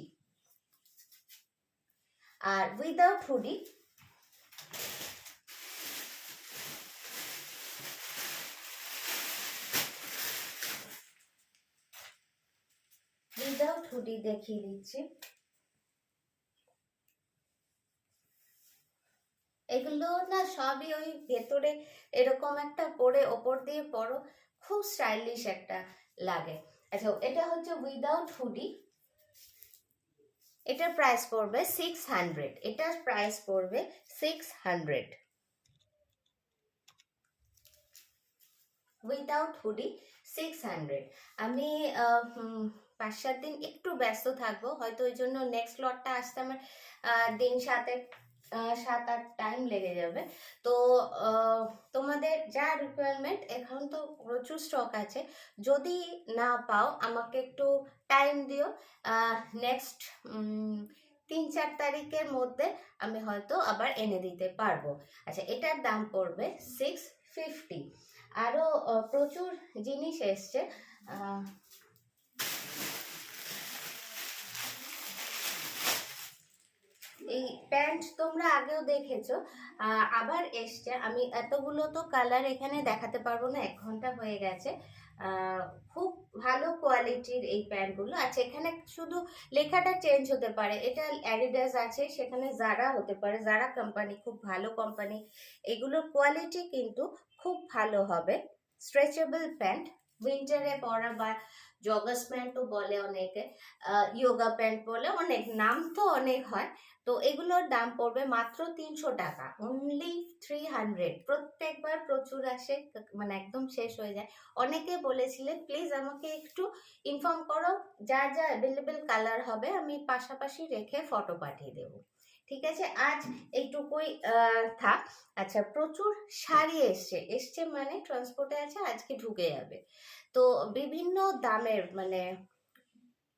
আর উইদাউট হুডি দেখিয়ে দিচ্ছি। এগুলো না সবই ওই ভেতরে এরকম একটা পরে ওপর দিয়ে পরো, খুব স্টাইলিশ একটা লাগে। আচ্ছা, এটা হচ্ছে উইদাউট হুডি, এটার প্রাইস পড়বে 600। এটার প্রাইস পড়বে 600। Without hoodie 600। আমি 5-7 দিন একটু ব্যস্ত থাকবো, হয়তো ওই জন্য নেক্সট লটটা আসতে আমার দিন 7-8 টাইম লেগে যাবে। তো তোমাদের যা রিকোয়ারমেন্ট, এখন তো প্রচুর স্টক আছে, যদি না পাও আমাকে একটু টাইম দিও, নেক্সট 3-4 তারিখের মধ্যে আমি হয়তো আবার এনে দিতে পারবো। আচ্ছা, এটার দাম পড়বে 650। আরও প্রচুর জিনিস এসছে, এই প্যান্ট তোমরা আগেও দেখেছো, আবার এসছে। আমি এতগুলো তো কালার এখানে দেখাতে পারবো না, 1 ঘন্টা হয়ে গেছে। খুব ভালো কোয়ালিটির এই প্যান্টগুলো। আচ্ছা, এখানে শুধু লেখাটা চেঞ্জ হতে পারে, এটা অ্যাডিডাস আছে, সেখানে জারা হতে পারে, জারা কোম্পানি খুব ভালো কোম্পানি, এগুলোর কোয়ালিটি কিন্তু খুব ভালো হবে। স্ট্রেচেবল প্যান্ট, উইন্টারে পরা বা জগার্স প্যান্টও বলে অনেকে, ইয়োগা প্যান্ট বলে, অনেক নাম তো অনেক হয়। তো এগুলোর দাম পড়বে মাত্র 300 টাকা, অনলি 300। প্রত্যেকবার প্রচুর আসে, মানে একদম শেষ হয়ে যায়। অনেকে বলেছিলেন প্লিজ আমাকে একটু ইনফর্ম করো, যা যা অ্যাভেলেবেল কালার হবে আমি পাশাপাশি রেখে ফটো পাঠিয়ে দেবো। ঠিক আছে, আজ এইটুকুই থাক। আচ্ছা, প্রচুর শাড়ি এসছে মানে ট্রান্সপোর্টে আছে, আজকে ঢুকে যাবে। তো বিভিন্ন দামের মানে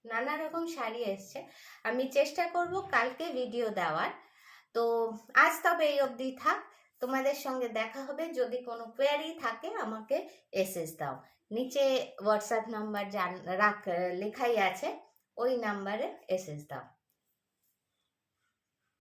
নানা রকম শাড়ি এসছে, আমি চেষ্টা করব কালকে ভিডিও দেওয়ার। তো আজ তবে এই অবধি থাক, তোমাদের সঙ্গে দেখা হবে। যদি কোনো কোয়ারি থাকে আমাকে এসএস দাও, নিচে হোয়াটসঅ্যাপ নাম্বার লেখাই আছে, ওই নাম্বারে এসএস দাও।